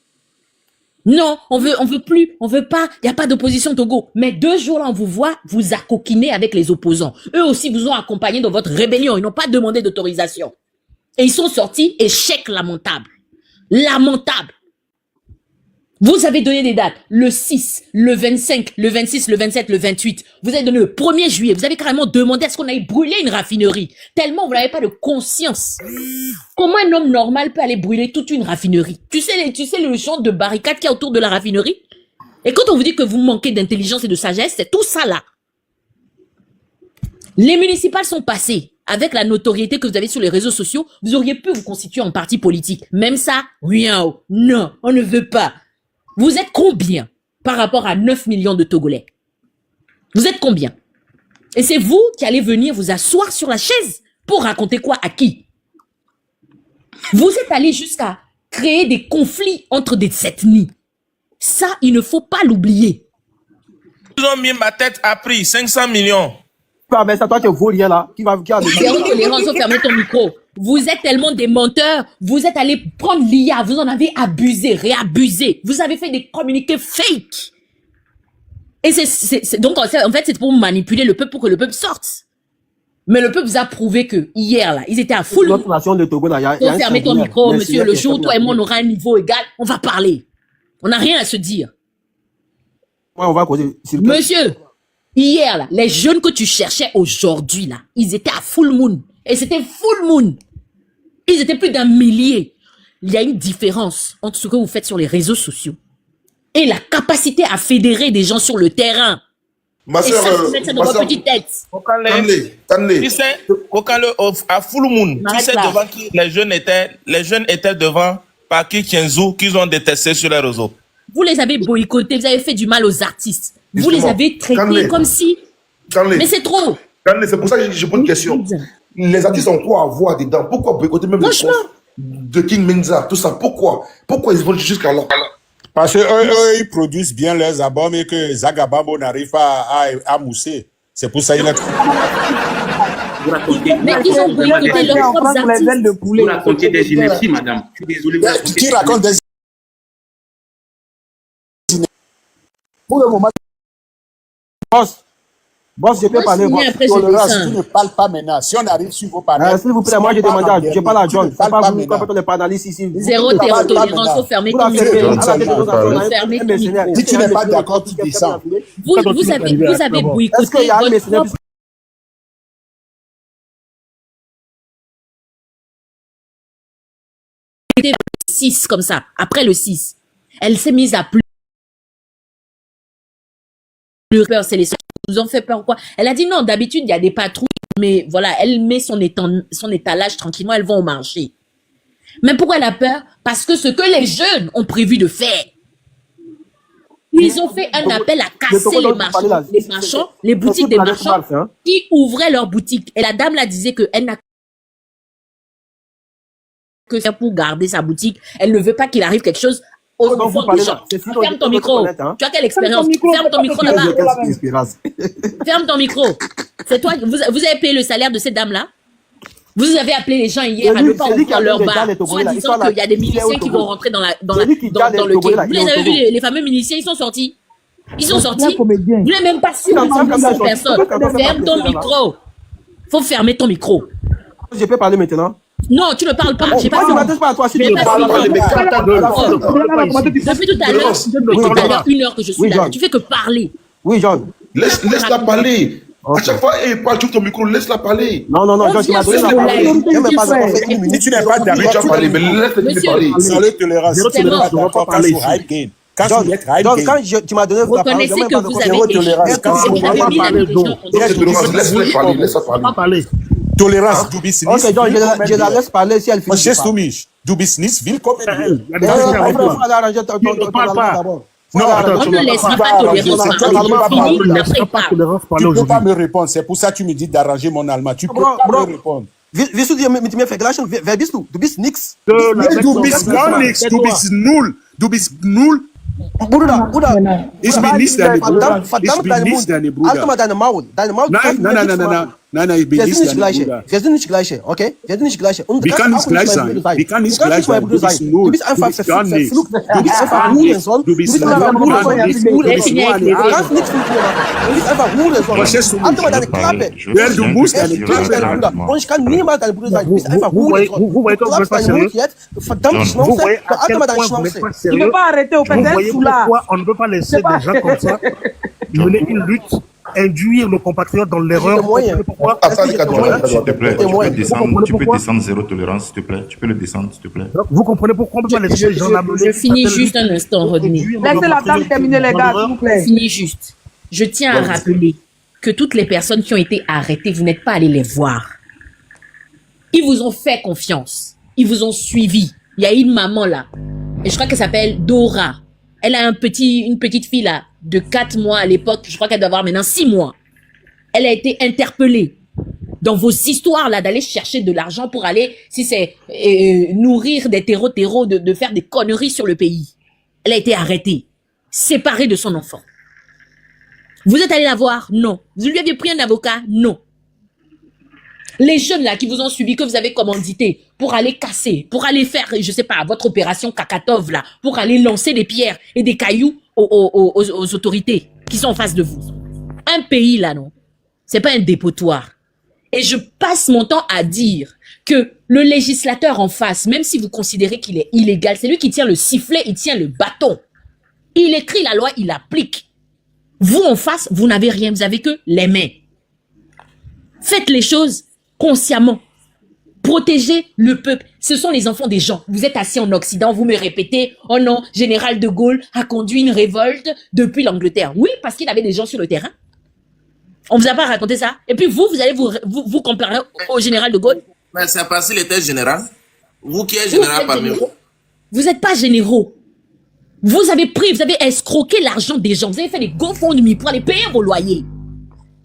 Non, on veut plus, on veut pas, il n'y a pas d'opposition au Togo. Mais 2 jours là, on vous voit vous accoquiner avec les opposants. Eux aussi vous ont accompagné dans votre rébellion. Ils n'ont pas demandé d'autorisation. Et ils sont sortis, échec lamentable. Lamentable. Vous avez donné des dates. Le 6, le 25, le 26, le 27, le 28. Vous avez donné le 1er juillet. Vous avez carrément demandé à ce qu'on aille brûler une raffinerie. Tellement vous n'avez pas de conscience. Comment un homme normal peut aller brûler toute une raffinerie? Tu sais le champ de barricades qu'il y a autour de la raffinerie? Et quand on vous dit que vous manquez d'intelligence et de sagesse, c'est tout ça là. Les municipales sont passées. Avec la notoriété que vous avez sur les réseaux sociaux, vous auriez pu vous constituer en parti politique. Même ça, rien. Non, on ne veut pas. Vous êtes combien par rapport à 9 millions de Togolais? Vous êtes combien? Et c'est vous qui allez venir vous asseoir sur la chaise pour raconter quoi à qui? Vous êtes allé jusqu'à créer des conflits entre des ethnies. Ça, il ne faut pas l'oublier. Ils ont mis ma tête à prix, 500 millions. Mais c'est toi qui vaut rien là. Qui a Zéro tolérance, faut fermer ton micro. Vous êtes tellement des menteurs. Vous êtes allés prendre l'IA. Vous en avez abusé, réabusé. Vous avez fait des communiqués fake. Et donc, en fait, c'est pour manipuler le peuple pour que le peuple sorte. Mais le peuple vous a prouvé que hier, là, ils étaient à full. Notre nation de Togo, là, faut fermer ton micro, monsieur. Le jour où toi et moi, on aura un niveau égal, on va parler. On n'a rien à se dire. Ouais, on va causer. Monsieur, hier, là, les jeunes que tu cherchais aujourd'hui, là, ils étaient à full moon. Et c'était full moon. Ils étaient plus d'1 millier. Il y a une différence entre ce que vous faites sur les réseaux sociaux et la capacité à fédérer des gens sur le terrain. Ma et soeur, ça, vous mettez ça dans votre petite tête. Tu sais, à full moon, tu sais devant qui les jeunes étaient devant Paki Kienzou qu'ils ont détesté sur les réseaux. Vous les avez boycottés, vous avez fait du mal aux artistes. Vous les avez traités comme si... Mais c'est trop. C'est pour ça que je pose une question. Les artistes ont quoi à voir dedans? Pourquoi boycotter même les de King Menza, tout ça? Pourquoi ils vont jusqu'à là? Parce qu'eux, ils produisent bien leurs albums et que Zagababo n'arrive pas à mousser. C'est pour ça qu'il a... Mais ils ont boycotté leurs propres artistes. Vous racontez des inerties, madame. Je suis désolé. Qui raconte des pour le moment. Boss, je peux parler. Tu ne parles pas maintenant. Si on arrive sur vos panels. S'il vous plaît, moi je demande, je parle à John. Je ne pas vous quand on est panélistes ici. Zéro tolérance, faut fermer ton micro. Si tu n'es pas d'accord, tu descends. Vous avez boycotté votre propre... 6 comme ça, après le 6. Elle s'est mise à plus peur, c'est les nous ont fait peur quoi. Elle a dit non, d'habitude il y a des patrouilles, mais voilà, elle met son étalage tranquillement, elles vont au marché. Mais pourquoi elle a peur? Parce que ce que les jeunes ont prévu de faire, ils ont fait un appel à casser les marchands, les boutiques des marchands qui ouvraient leurs boutiques. Et la dame là disait que elle n'a que faire pour garder sa boutique. Elle ne veut pas qu'il arrive quelque chose. Ferme ton micro. Tu as quelle expérience? Ferme ton micro là-bas. Ferme ton micro. C'est toi. Vous avez payé le salaire de cette dame-là? Vous avez appelé les gens hier à ne pas ouvrir leur bar, soit disant qu'il y a des miliciens qui vont rentrer dans le quai. Vous les avez vus, les fameux miliciens, ils sont sortis. Ils sont sortis. Vous n'êtes même pas sûr de personne. Ferme ton micro. Faut fermer ton micro. Je peux parler maintenant? Non, tu ne parles pas. J'ai pas fini. Depuis tout à l'heure, 1 heure que je suis là. Tu fais que parler. Oui, John. Laisse-la parler. À chaque fois, parle sur ton micro, laisse-la parler. Non, On Georges, tu vient m'as donné sur la le parole. live. J'ai même pas Monsieur encore fait Frère. une minute. Si tu n'es pas Oui, d'accord, tu as parlé, mais laisse-la Monsieur, parler. zéro tolérance. Zéro C'est tolérance, bon. on va pas parler ici. Quand Georges, tu es hype Georges, game, quand tu m'as donné la parole, j'ai Reconnaissez même que pas vous encore avez zéro échoué. tolérance. Est-ce Quand que tu Vous es avez pas mis la parler, négation donc. en Zéro dessous. tolérance, laisse-la parler, laisse-la Pas parler. parler. tolérance du business. Ok, Georges, je la laisse parler si elle finit. Moi, Soumis, du business, ville comme Elle, il y a des Eh, gens qui frère, avec faut toi. aller arranger ton Il ne parle allemand pas. d'abord. Non, attends, On ne laissera pas tolérance ton parler. allemand C'est parler. fini, On ne après laissera pas parle. tolérance parler tu ne peux aujourd'hui. pas me répondre. C'est pour ça que tu me dis d'arranger mon allemand. Tu ne peux Bro, pas bro. me répondre. Willst du dir mit mir vergleichen? Wer bist du? Du bist nix. Que la Du personne- bist gar nichts. Du bist null. Du bist null. Bruder, Ich bin nicht deine Bruder. Ich verdammt bin deinen nicht Mund. deine Halt mal Bruder. deine Maul. Deine Maul. du Nein, kannst mir nein, nein, nichts nein, nein, machen. nein, nein, ich bin Wir nicht sind nicht deine gleiche. Bruder. Wir sind nicht gleiche, okay? Wir sind nicht gleiche. Und Wir du können kannst nicht auch gleich mein Bruder sein. Wir können nicht Du kannst gleich nicht mein sein. Bruder Du bist sein. null. Du bist einfach Du bist gar nichts. verflucht. Du Du bist bist einfach gar nichts. Hurensohn. Du bist einfach null. Hurensohn. Gar nichts. Du bist nur eine Du kannst Arme. nichts mit mir machen. Du bist einfach Hurensohn. Verstehst du mich? Halt mal deine Klappe. Ja, du musst deine Ich bin nicht dein Klappe Bruder. halten. Und ich kann niemals dein Bruder sein. Du bist einfach Vous voyez Hurensohn. que Du vous n'êtes klappst pas deinen Mund sérieux. jetzt. Verdammte Vous Schnauze. voyez à Halt quel mal deine point vous n'êtes Schnauze. pas Tu sérieux. peux pas arrêter au Vous peut-être voyez sous là. pourquoi on ne peut pas laisser des gens comme ça mener une lutte, induire nos compatriotes dans l'erreur. Vous comprenez pourquoi? Attends, les gars, S'il te plaît, Témoin. tu peux descendre zéro tolérance, s'il te plaît. Tu peux le descendre, s'il te plaît. Donc, vous comprenez pourquoi on ne peut pas laisser les gens la mener. Je finis juste un instant, Rodney. Laissez la dame terminer, les gars, s'il vous Je plaît. finis juste. Je tiens à rappeler que toutes les personnes qui ont été arrêtées, vous n'êtes pas allés les voir. Ils vous ont fait confiance. Ils vous ont suivi. Il y a une maman là. Et je crois qu'elle s'appelle Dora. Elle a une petite fille là, de 4 mois à l'époque. Je crois qu'elle doit avoir maintenant 6 mois. Elle a été interpellée dans vos histoires là, d'aller chercher de l'argent pour aller, si c'est nourrir des terreaux, de faire des conneries sur le pays. Elle a été arrêtée, séparée de son enfant. Vous êtes allé la voir? Non. Vous lui aviez pris un avocat? Non. Les jeunes là qui vous ont suivi, que vous avez commandité pour aller casser, pour aller faire, je sais pas, votre opération Kakatov là, pour aller lancer des pierres et des cailloux aux autorités qui sont en face de vous. Un pays là, non, c'est pas un dépotoir. Et je passe mon temps à dire que le législateur en face, même si vous considérez qu'il est illégal, c'est lui qui tient le sifflet, il tient le bâton. Il écrit la loi, il applique. Vous en face, vous n'avez rien, vous avez que les mains. Faites les choses consciemment. Protégez le peuple. Ce sont les enfants des gens. Vous êtes assis en Occident, vous me répétez, oh non, Général de Gaulle a conduit une révolte depuis l'Angleterre. Oui, parce qu'il avait des gens sur le terrain. On vous a pas raconté ça. Et puis vous allez vous comparer au Général de Gaulle. Mais c'est parce qu'il était général. Vous qui êtes général parmi vous. Vous n'êtes pas généraux. Vous avez escroqué l'argent des gens. Vous avez fait des GoFundMe pour aller payer vos loyers.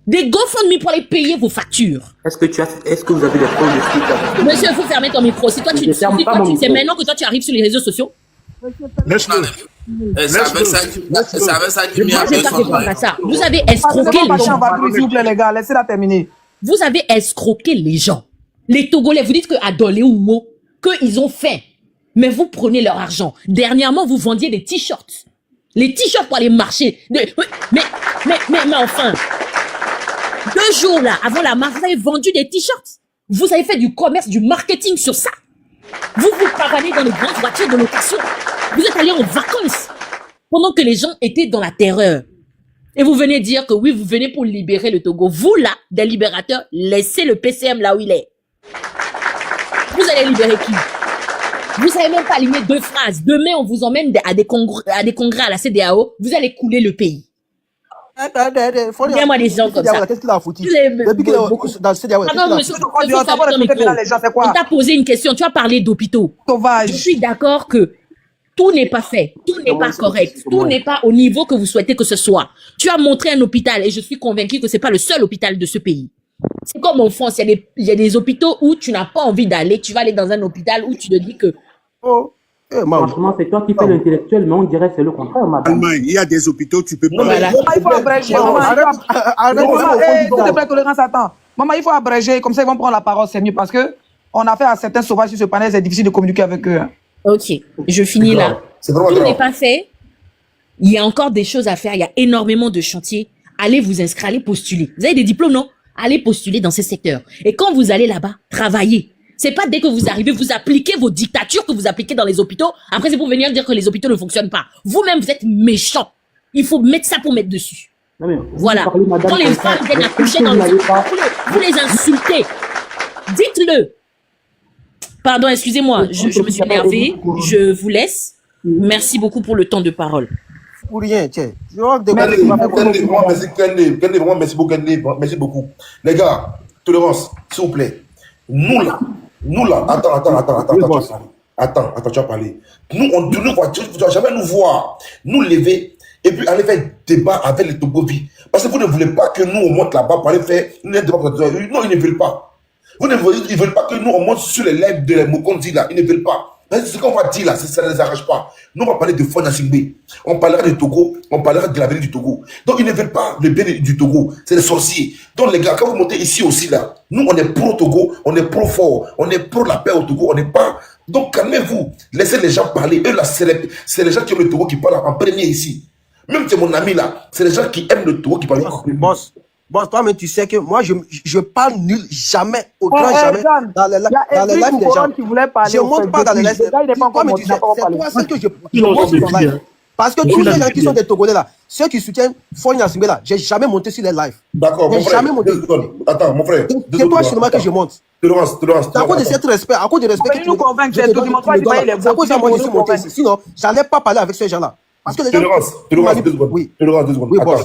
Des GoFundMe pour aller payer vos factures. Est-ce que vous avez des preuves de ce que Monsieur, il faut fermer ton micro. Si toi, c'est maintenant que toi, tu arrives sur les réseaux sociaux. Laisse-le. C'est avec ça qu'il m'y Moi, a je vais pas fait répondre à ça. Vous avez escroqué Laissez-moi les passer en gens. vadrouille, s'il vous plaît, les gars. Laissez-la terminer. Vous avez escroqué les gens. Les Togolais, vous dites que à Dolé ou Mo, qu'ils ont fait. Mais vous prenez leur argent. Dernièrement, vous vendiez des t-shirts. Les t-shirts pour aller marcher. Mais enfin. 2 jours là, avant la marche, vous avez vendu des t-shirts. Vous avez fait du commerce, du marketing sur ça. Vous pavanez dans les grandes voitures de location. Vous êtes allés en vacances. Pendant que les gens étaient dans la terreur. Et vous venez dire que oui, vous venez pour libérer le Togo. Vous là, des libérateurs, laissez le PCM là où il est. Vous allez libérer qui? Vous savez même pas aligner 2 phrases. Demain, on vous emmène à des congrès à la CEDEAO. Vous allez couler le pays. Dis-moi des gens comme ça. Qu'est-ce qu'il a foutu? Vous avez Depuis qu'il beaucoup. est dans le CDAO, qu'est-ce Attends, qu'il a monsieur, foutu? il faut fermer ton micro. On t'a posé une question. Tu as parlé d'hôpitaux. Je suis d'accord que tout n'est pas fait. Tout n'est pas correct. Tout n'est pas au niveau que vous souhaitez que ce soit. Tu as montré un hôpital et je suis convaincu que c'est pas le seul hôpital de ce pays. C'est comme en France, il y a des hôpitaux où tu n'as pas envie d'aller. Tu vas aller dans un hôpital où tu te dis que... Franchement, c'est toi qui fais l'intellectuel, mais on dirait que c'est le contraire, madame. Allemagne, il y a des hôpitaux, tu peux pas. Voilà. Il faut abréger. S'il te plaît, tolérance, attends. Maman, il faut abréger. Comme ça, ils vont prendre la parole. C'est mieux parce que on a fait à certains sauvages sur ce panel. C'est difficile de communiquer avec eux. Ok, je finis là. C'est vraiment Tout grave. n'est pas fait. Il y a encore des choses à faire. Il y a énormément de chantiers. Allez vous inscrire, allez postuler. Vous avez des diplômes, non? Allez postuler dans ces secteurs. Et quand vous allez là-bas, travaillez. C'est pas dès que vous arrivez, vous appliquez vos dictatures que vous appliquez dans les hôpitaux. Après, c'est pour venir dire que les hôpitaux ne fonctionnent pas. Vous-même, vous êtes méchants. Il faut mettre ça pour mettre dessus. Non, mais Voilà. vous parlez, madame, Quand les comme ça, femmes viennent est-ce accoucher que dans vous le n'avez pas... vous les insultez. Dites-le. Pardon, excusez-moi, je me suis énervée. Je vous laisse. Merci beaucoup pour le temps de parole. Pour rien, tiens. Tu vois, Vraiment, merci beaucoup, merci beaucoup. Les gars, tolérance, s'il vous plaît. Nous là, attends, tu vas parler. Nous, tu ne vas jamais nous voir, nous lever et puis aller faire débat avec les Togovis. Parce que vous ne voulez pas que nous, on monte là-bas pour aller faire un débat. Non, ils ne veulent pas. Ils ne veulent pas que nous, on monte sur les lèvres de Mokondi là. Ils ne veulent pas. Ce qu'on va dire là, ça ne les arrache pas. Nous, on va parler de Fonya Singbe. On parlera du Togo, on parlera de l'avenir du Togo. Donc, ils ne veulent pas le bien du Togo. C'est les sorciers. Donc, les gars, quand vous montez ici aussi là, nous, on est pro-Togo, on est pro-fort, on est pro la paix au Togo, on n'est pas. Donc, calmez-vous. Laissez les gens parler. Eux là, c'est les gens qui aiment le Togo qui parlent en premier ici. Même c'est mon ami là, c'est les gens qui aiment le Togo qui parlent en premier. Boss, toi-même, tu sais que moi, je parle nul, jamais, au grand jamais, dans les lives des gens. Je ne monte pas dans les lives des gens. Toi-même, tu sais, c'est toi seul que je monte sur ton live. Parce que tous les gens qui sont des Togolais là, ceux qui soutiennent Fonya Singbe là, j'ai jamais monté sur les lives. D'accord, mon frère. Jamais monté. Attends, mon frère. C'est toi seulement que je monte. Tolérance. C'est à cause de cet respect, à cause du respect que tu me donnes. C'est à cause de ça, moi, je suis monté ici. Sinon, je n'allais pas parler avec ces gens-là. Parce que les gens... Tolérance, 2 secondes. Oui. Tolérance, 2 secondes. Oui, boss.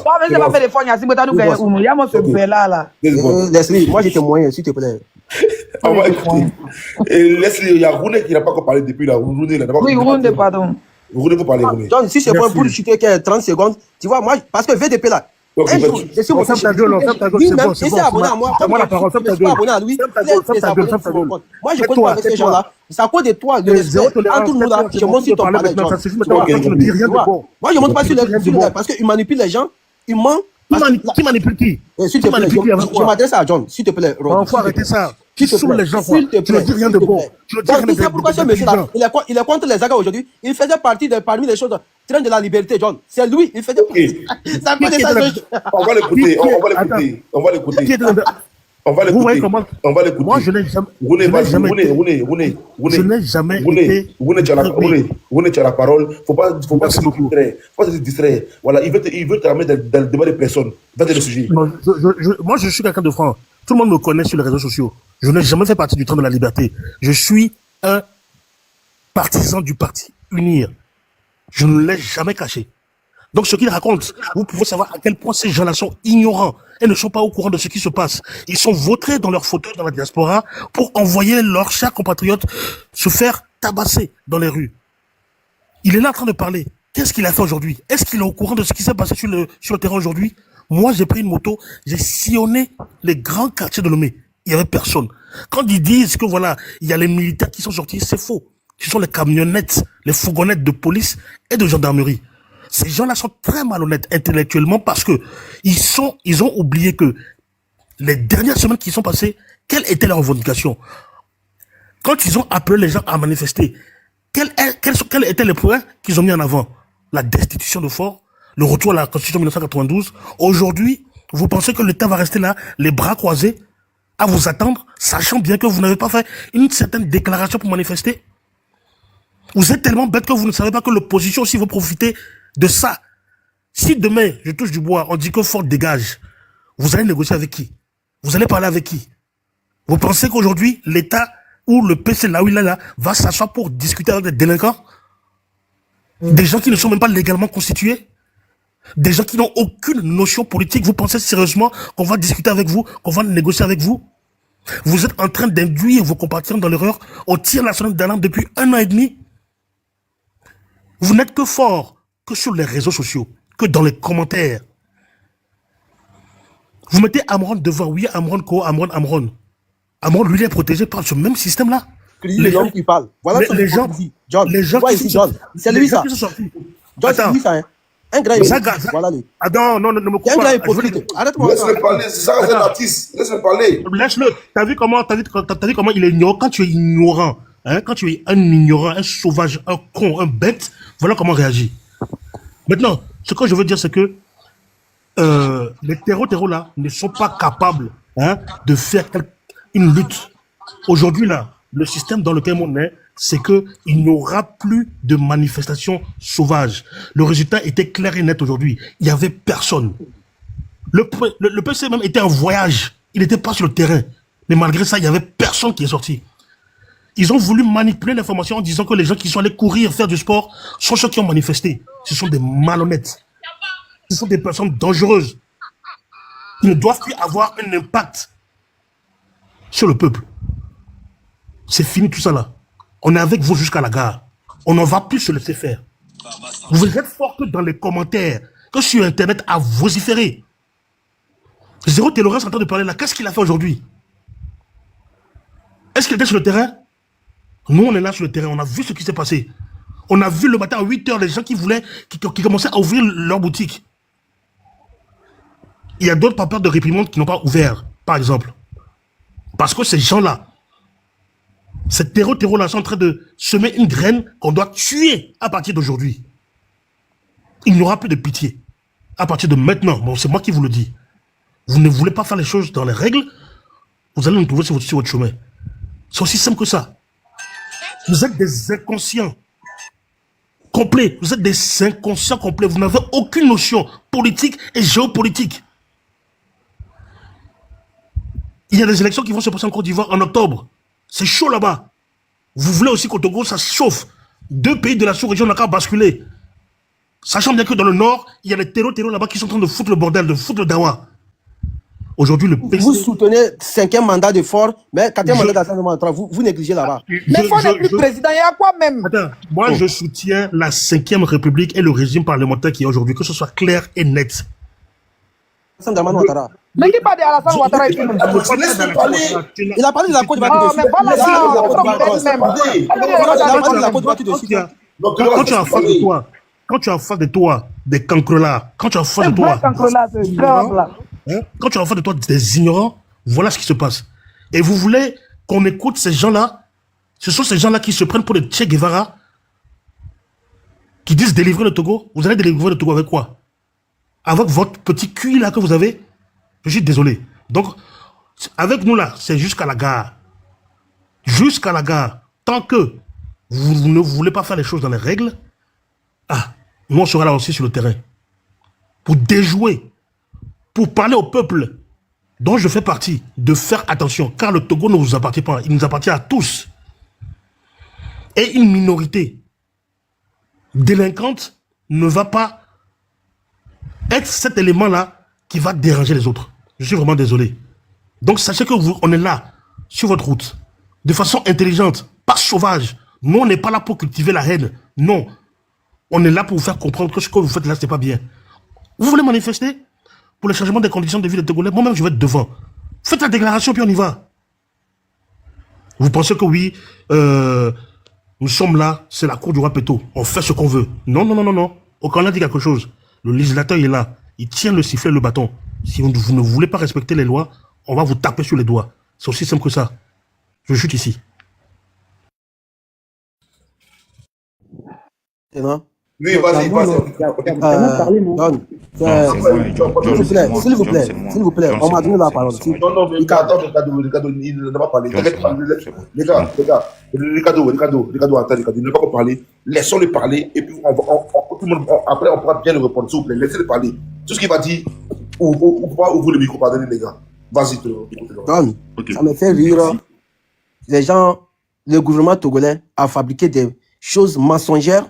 Leslie, moi, j'étais moyen, s'il te plaît. On va écouter. Et Leslie, il y a Roune qui n'a pas encore parlé depuis là. Oui, Roune, pardon. Roune, vous parlez, Roune. John, si c'est pour chuter 30 secondes, tu vois, moi, parce que VDP là, un jour, je suis monté chez lui. Lui-même, il s'est abonné à moi. Je ne suis pas abonné à lui. Moi, je compte pas avec ces gens-là. C'est à cause de toi, le respect entre nous là, je monte sur ton palais, John. Moi, je monte pas sur les parce qu'il manipule les gens. Il ment. Qui manipule qui? S'il te plaît, je m'adresse à John, s'il te plaît. Il faut arrêter ça. Qui sont les gens, quoi? Tu ne dis rien de bon. Tu ne dis rien de bon. C'est pourquoi ce monsieur-là, il est contre les Agas aujourd'hui. Il faisait partie parmi les choses, train de la liberté, John. C'est lui, il faisait partie. On va l'écouter. Moi, je n'ai jamais été... Roune, tu as la parole. Faut pas se distraire. Voilà, il veut te ramener dans le débat des personnes, dans le sujet. Moi, je suis quelqu'un de franc. Tout le monde me connaît sur les réseaux sociaux. Je n'ai jamais fait partie du train de la liberté. Je suis un partisan du parti Unir. Je ne l'ai jamais caché. Donc, ce qu'ils racontent, vous pouvez savoir à quel point ces gens-là sont ignorants et ne sont pas au courant de ce qui se passe. Ils sont vautrés dans leur fauteuil dans la diaspora pour envoyer leurs chers compatriotes se faire tabasser dans les rues. Il est là en train de parler. Qu'est-ce qu'il a fait aujourd'hui? Est-ce qu'il est au courant de ce qui s'est passé sur le terrain aujourd'hui? Moi, j'ai pris une moto, j'ai sillonné les grands quartiers de Lomé. Il n'y avait personne. Quand ils disent que voilà, il y a les militaires qui sont sortis, c'est faux. Ce sont les camionnettes, les fourgonnettes de police et de gendarmerie. Ces gens-là sont très malhonnêtes intellectuellement parce que ils ont oublié que les dernières semaines qui sont passées, quelle était leur revendication? Quand ils ont appelé les gens à manifester, quels étaient les points qu'ils ont mis en avant? La destitution de Fort, le retour à la Constitution 1992. Aujourd'hui, vous pensez que l'État va rester là, les bras croisés, à vous attendre, sachant bien que vous n'avez pas fait une certaine déclaration pour manifester? Vous êtes tellement bête que vous ne savez pas que l'opposition aussi veut profiter de ça. Si demain, je touche du bois, on dit que Fort dégage, vous allez négocier avec qui? Vous allez parler avec qui? Vous pensez qu'aujourd'hui, l'État ou le PC, là où il est là, va s'asseoir pour discuter avec des délinquants? Des gens qui ne sont même pas légalement constitués? Des gens qui n'ont aucune notion politique? Vous pensez sérieusement qu'on va discuter avec vous, qu'on va négocier avec vous? Vous êtes en train d'induire vos compatriotes dans l'erreur. On tire la sonnette d'alarme depuis 1 an et demi. Vous n'êtes que fort, que sur les réseaux sociaux, que dans les commentaires. Vous mettez Amron devant, oui, Amron, Amron. Amron, lui, il est protégé par ce même système-là. Les gens qui parlent. Voilà les gens qui sont... C'est lui ça. John, c'est lui ça, hein. Un grand hypocrite. Voilà lui. Ah non, ne me coupe pas. Un grand hypocrite. Arrête-moi. Laisse-le parler, c'est ça, c'est l'artiste. Laisse-le parler. Laisse-le. T'as vu comment il est ignorant? Quand tu es ignorant, hein, quand tu es un ignorant, un sauvage, un con, un bête, voilà comment réagir. Maintenant, ce que je veux dire, c'est que les terreaux là ne sont pas capables, hein, de faire une lutte. Aujourd'hui là, le système dans lequel on est, c'est que il n'y aura plus de manifestations sauvages. Le résultat était clair et net aujourd'hui. Il y avait personne. Le PC même était en voyage. Il n'était pas sur le terrain. Mais malgré ça, il n'y avait personne qui est sorti. Ils ont voulu manipuler l'information en disant que les gens qui sont allés courir, faire du sport, sont ceux qui ont manifesté. Ce sont des malhonnêtes. Ce sont des personnes dangereuses. Ils ne doivent plus avoir un impact sur le peuple. C'est fini tout ça là. On est avec vous jusqu'à la gare. On n'en va plus se laisser faire. Vous êtes fort que dans les commentaires, que sur Internet à vociférer. Zéro Tolérance est en train de parler là. Qu'est-ce qu'il a fait aujourd'hui? Est-ce qu'il était sur le terrain? Nous, on est là sur le terrain. On a vu ce qui s'est passé. On a vu le matin à 8 h les gens qui commençaient à ouvrir leur boutique. Il y a d'autres papas de réprimande qui n'ont pas ouvert, par exemple. Parce que ces gens-là, ces terreaux-là sont en train de semer une graine qu'on doit tuer à partir d'aujourd'hui. Il n'y aura plus de pitié. À partir de maintenant, bon, c'est moi qui vous le dis. Vous ne voulez pas faire les choses dans les règles, vous allez nous trouver sur votre chemin. C'est aussi simple que ça. Vous êtes des inconscients complets. Vous êtes des inconscients complets. Vous n'avez aucune notion politique et géopolitique. Il y a des élections qui vont se passer en Côte d'Ivoire en octobre. C'est chaud là-bas. Vous voulez aussi qu'au Togo, ça chauffe. 2 pays de la sous-région n'ont qu'à basculer. Sachant bien que dans le nord, il y a des terreaux là-bas qui sont en train de foutre le bordel, de foutre le dawa. Aujourd'hui, le PC... Vous soutenez 5e mandat de Ford, mais 4e mandat d'Assane, vous négligez là-bas. Mais Ford n'est plus président, il y a quoi même? Attends, moi je soutiens la 5e République et le régime parlementaire qui est aujourd'hui, que ce soit clair et net. Mais qui parle d'Alassane Ouattara? Il a parlé de la Côte d'Ivoire. Mais voilà ça, quand tu es en face de toi, quand tu es en face de toi des cancrelats, quand tu es en face de toi, quand tu es en face de toi des ignorants, voilà ce qui se passe. Et vous voulez qu'on écoute ces gens-là? Ce sont ces gens-là qui se prennent pour des Che Guevara, qui disent délivrer le Togo. Vous allez délivrer le Togo avec quoi? Avec votre petit cul là que vous avez? Je suis désolé. Donc, avec nous là, c'est jusqu'à la gare. Jusqu'à la gare. Tant que vous ne voulez pas faire les choses dans les règles, nous on sera là aussi sur le terrain. Pour déjouer, pour parler au peuple dont je fais partie, de faire attention, car le Togo ne vous appartient pas, il nous appartient à tous. Et une minorité délinquante ne va pas être cet élément-là qui va déranger les autres. Je suis vraiment désolé. Donc sachez que on est là, sur votre route, de façon intelligente, pas sauvage. Nous, on n'est pas là pour cultiver la haine. Non. On est là pour vous faire comprendre que ce que vous faites là, c'est pas bien. Vous voulez manifester pour le changement des conditions de vie des Togolais? Moi-même, je vais être devant. Faites la déclaration, puis on y va. Vous pensez que oui, nous sommes là, c'est la cour du roi Péto. On fait ce qu'on veut. Non, non, non, non, non. Aucun n'a dit quelque chose. Le législateur est là. Il tient le sifflet et le bâton. Si vous ne voulez pas respecter les lois, on va vous taper sur les doigts. C'est aussi simple que ça. Je chute ici. C'est bon? Oui, vas-y, s'il vous plaît, on m'a donné la parole. Non, mais Ricardo, il n'a pas parlé. Les gars, Ricardo, attends, il n'a pas parlé. Laissons-le parler et puis après on pourra bien le répondre, s'il vous plaît. Laissez-le parler. Tout ce qu'il va dire, ouvrez le micro, pardonnez les gars. Vas-y, ça me fait rire. Les gens, le gouvernement togolais a fabriqué des choses mensongères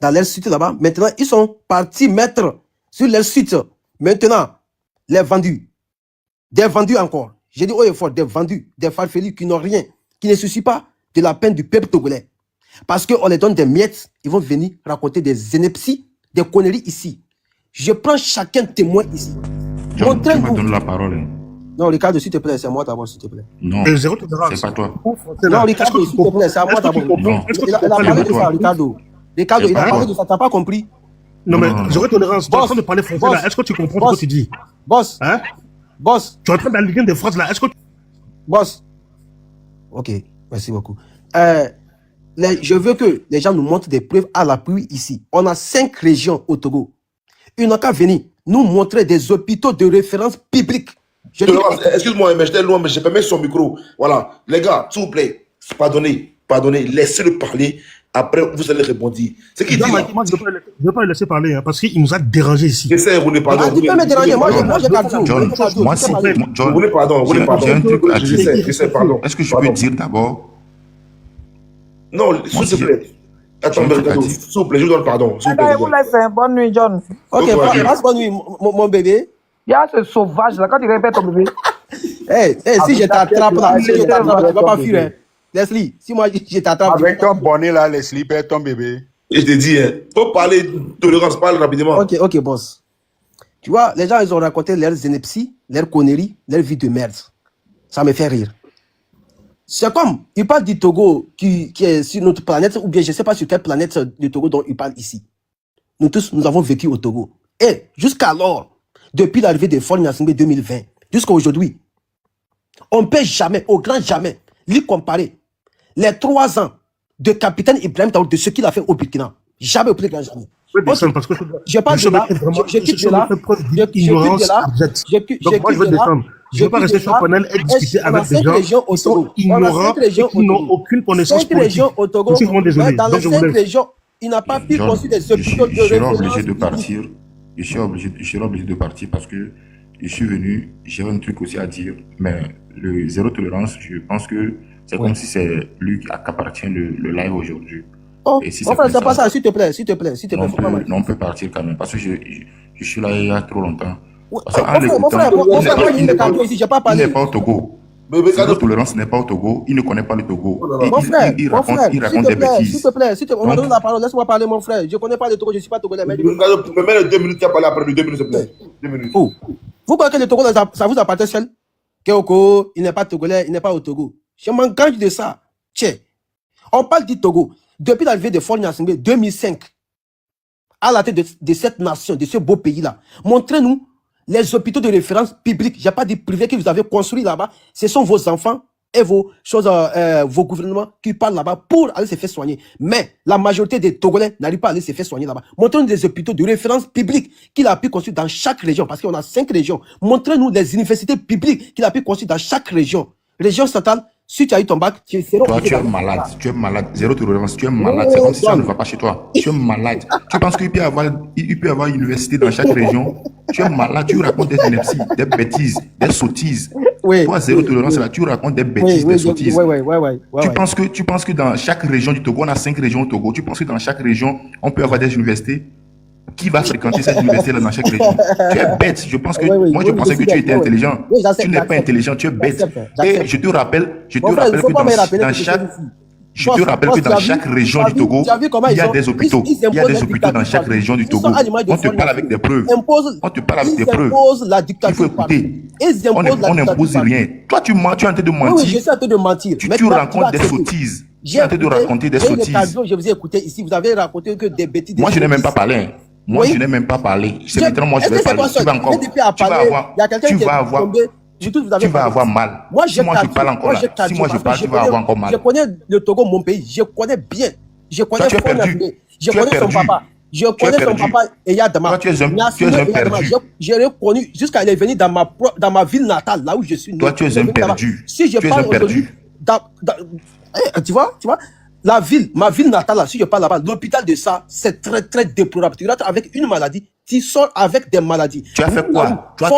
dans leur site là-bas. Maintenant, ils sont partis mettre sur leur site, maintenant, les vendus. Des vendus encore. J'ai dit haut et fort, des vendus, des farfelus qui n'ont rien, qui ne soucient pas de la peine du peuple togolais. Parce qu'on les donne des miettes, ils vont venir raconter des inepties, des conneries ici. Je prends chacun témoin ici. John, tu m'as donné la parole. Non, Ricardo, s'il te plaît, c'est moi d'abord, s'il te plaît. Non, c'est pas toi. Non, Ricardo, s'il te plaît, c'est à moi d'abord. Il a parlé de ça, Ricardo. Ricardo, il a parlé de ça, t'as pas compris? Non, mais j'aurais tolérance. Tu es en train de parler français là. Est-ce que tu comprends ce que tu dis? Boss. Hein? Boss. Tu es en train d'aligner des phrases là. Est-ce que tu... Boss. Ok, merci beaucoup. Je veux que les gens nous montrent des preuves à l'appui ici. On a 5 régions au Togo. Ils n'ont qu'à venir nous montrer des hôpitaux de référence publique. Excuse-moi, mais j'étais loin, mais j'ai pas mis son micro. Voilà. Les gars, s'il vous plaît, pardonnez, laissez-le parler. Après, vous allez répondre. C'est qui dit là? Moi, je ne veux pas le laisser parler, hein, parce qu'il nous a dérangé ici. J'essaie, Roulé, pardon. Ah, tu peux me déranger, moi j'ai cardio. John, moi, si, John, Roulé, pardon. j'ai un truc à dire. J'essaie, pardon. Est-ce que je peux dire d'abord? Non, s'il te plaît. Attends, s'il vous plaît, je vous donne pardon. Eh ben, vous laissez. Bonne nuit, John. Ok, passe bonne nuit, mon bébé. Il y a ce sauvage là, quand il répète ton bébé. Si je t'attrape là, tu ne vas pas fuir. Hein. Leslie, si moi je t'attrape. Avec ton bonnet là, Leslie, perd ton bébé. Et je te dis, hein, faut parler de tolérance, parle rapidement. Ok, boss. Tu vois, les gens, ils ont raconté leurs inepties, leurs conneries, leur vie de merde. Ça me fait rire. C'est comme, ils parlent du Togo qui est sur notre planète, ou bien je ne sais pas sur quelle planète du Togo dont ils parlent ici. Nous tous, nous avons vécu au Togo. Et jusqu'alors, depuis l'arrivée des Fonds Nassingbe 2020, jusqu'à aujourd'hui, on ne peut jamais, au grand jamais, lui comparer les 3 ans de capitaine Ibrahim Traoré, de ce qu'il a fait au Burkina. Jamais au plus grand jamais. Oui, parce que je parle de là, je quitte de là, donc moi je veux descendre. Je ne veux pas rester sur le panel et discuter avec des gens qui sont ignorants et qui n'ont aucune connaissance politique. Au Togo, désolé. dans les 5 régions, il n'a pas pu construire des hôpitaux de référence. Obligé de partir. Je serai obligé de partir parce que je suis venu, j'ai un truc aussi à dire, mais le zéro tolérance, je pense que c'est comme si c'est lui qui appartient le live aujourd'hui. Oh, et si c'est pas ça, s'il te plaît. Non, on peut partir quand même, parce que je suis là il y a trop longtemps. Mon frère, il n'est pas au Togo. Zéro tolérance n'est pas au Togo, il ne connaît pas le Togo. Il raconte des bêtises. S'il te plaît, on m'a donné la parole, laisse-moi parler, mon frère. Je ne connais pas le Togo, je ne suis pas togolais. Mais les 2 minutes, tu as parlé après les 2 minutes, s'il te plaît. 2 minutes. Vous croyez que le Togo, ça vous appartient seul? Keoko, il n'est pas togolais, il n'est pas au Togo. Je m'engage de ça. Tiens, on parle du Togo. Depuis l'arrivée de Fonds Nassingbe 2005, à la tête de cette nation, de ce beau pays-là, montrez-nous les hôpitaux de référence publics, je n'ai pas dit privés, que vous avez construits là-bas. Ce sont vos enfants et vos gouvernements qui parlent là-bas pour aller se faire soigner. Mais la majorité des Togolais n'arrivent pas à aller se faire soigner là-bas. Montrez-nous des hôpitaux de référence publics qu'il a pu construire dans chaque région, parce qu'on a 5 régions. Montrez-nous les universités publiques qu'il a pu construire dans chaque région. Région centrale, si tu as eu ton bac, tu seras... Toi, tu es malade, zéro tolérance, tu es malade. C'est comme si ça ne va pas chez toi. Tu es malade. Tu penses qu'il peut y avoir une université dans chaque région? Tu es malade, tu racontes des inepties, des bêtises, des sottises. Toi, zéro tolérance, là, tu racontes des bêtises, des sottises. Tu penses que dans chaque région du Togo, on a 5 régions au Togo, tu penses que dans chaque région, on peut avoir des universités? Qui va fréquenter cette université-là dans chaque région? Tu es bête. Je pense que je pensais que tu étais intelligent. Tu n'es pas intelligent, tu es bête. Et je te rappelle que dans chaque région du Togo, il y a des hôpitaux. Il y a des hôpitaux dans chaque région du Togo. On te parle avec des preuves. Il faut écouter. On n'impose rien. Toi, tu es en train de mentir. Je suis en train de mentir. Tu racontes des sottises. Tu es en train de raconter des sottises. Je vous ai écouté ici. Vous avez raconté que des bêtises. Moi, je n'ai même pas parlé. Moi, je n'ai même pas parlé. C'est maintenant moi, je vais parler. Tu vas avoir mal. Si moi, je parle encore là. Si moi, je parle, tu vas avoir encore mal. Je connais le Togo, mon pays. Je connais bien. Je connais tu es perdu. Je connais son papa. Je connais son papa Eyadama. Toi, tu es un perdu. J'ai reconnu jusqu'à aller venir dans ma ville natale, là où je suis né. Toi, tu es un perdu. Si je parle aujourd'hui, tu vois, ma ville natale, là, si je parle là-bas, l'hôpital de ça, c'est très, très déplorable. Tu rentres avec une maladie, tu sors avec des maladies. Tu as fait quoi? Toi,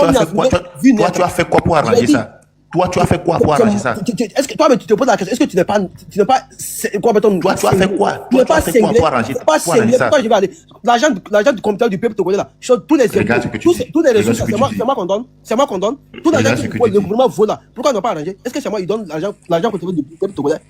tu as fait quoi pour arranger ça? Toi, tu as fait quoi pour arranger ça? Est-ce que toi, tu te poses la question, est-ce que tu n'es pas quoi, toi, tu as fait quoi? Toi, tu as fait quoi pour arranger ça? Pourquoi je vais aller? L'argent du comité du peuple togolais, là, tous les ressources, c'est moi qu'on donne. C'est moi qu'on donne. Tout l'argent que le gouvernement vole là. Pourquoi on n'a pas arrangé? Est-ce que c'est moi qui donne l'argent du peuple togolais?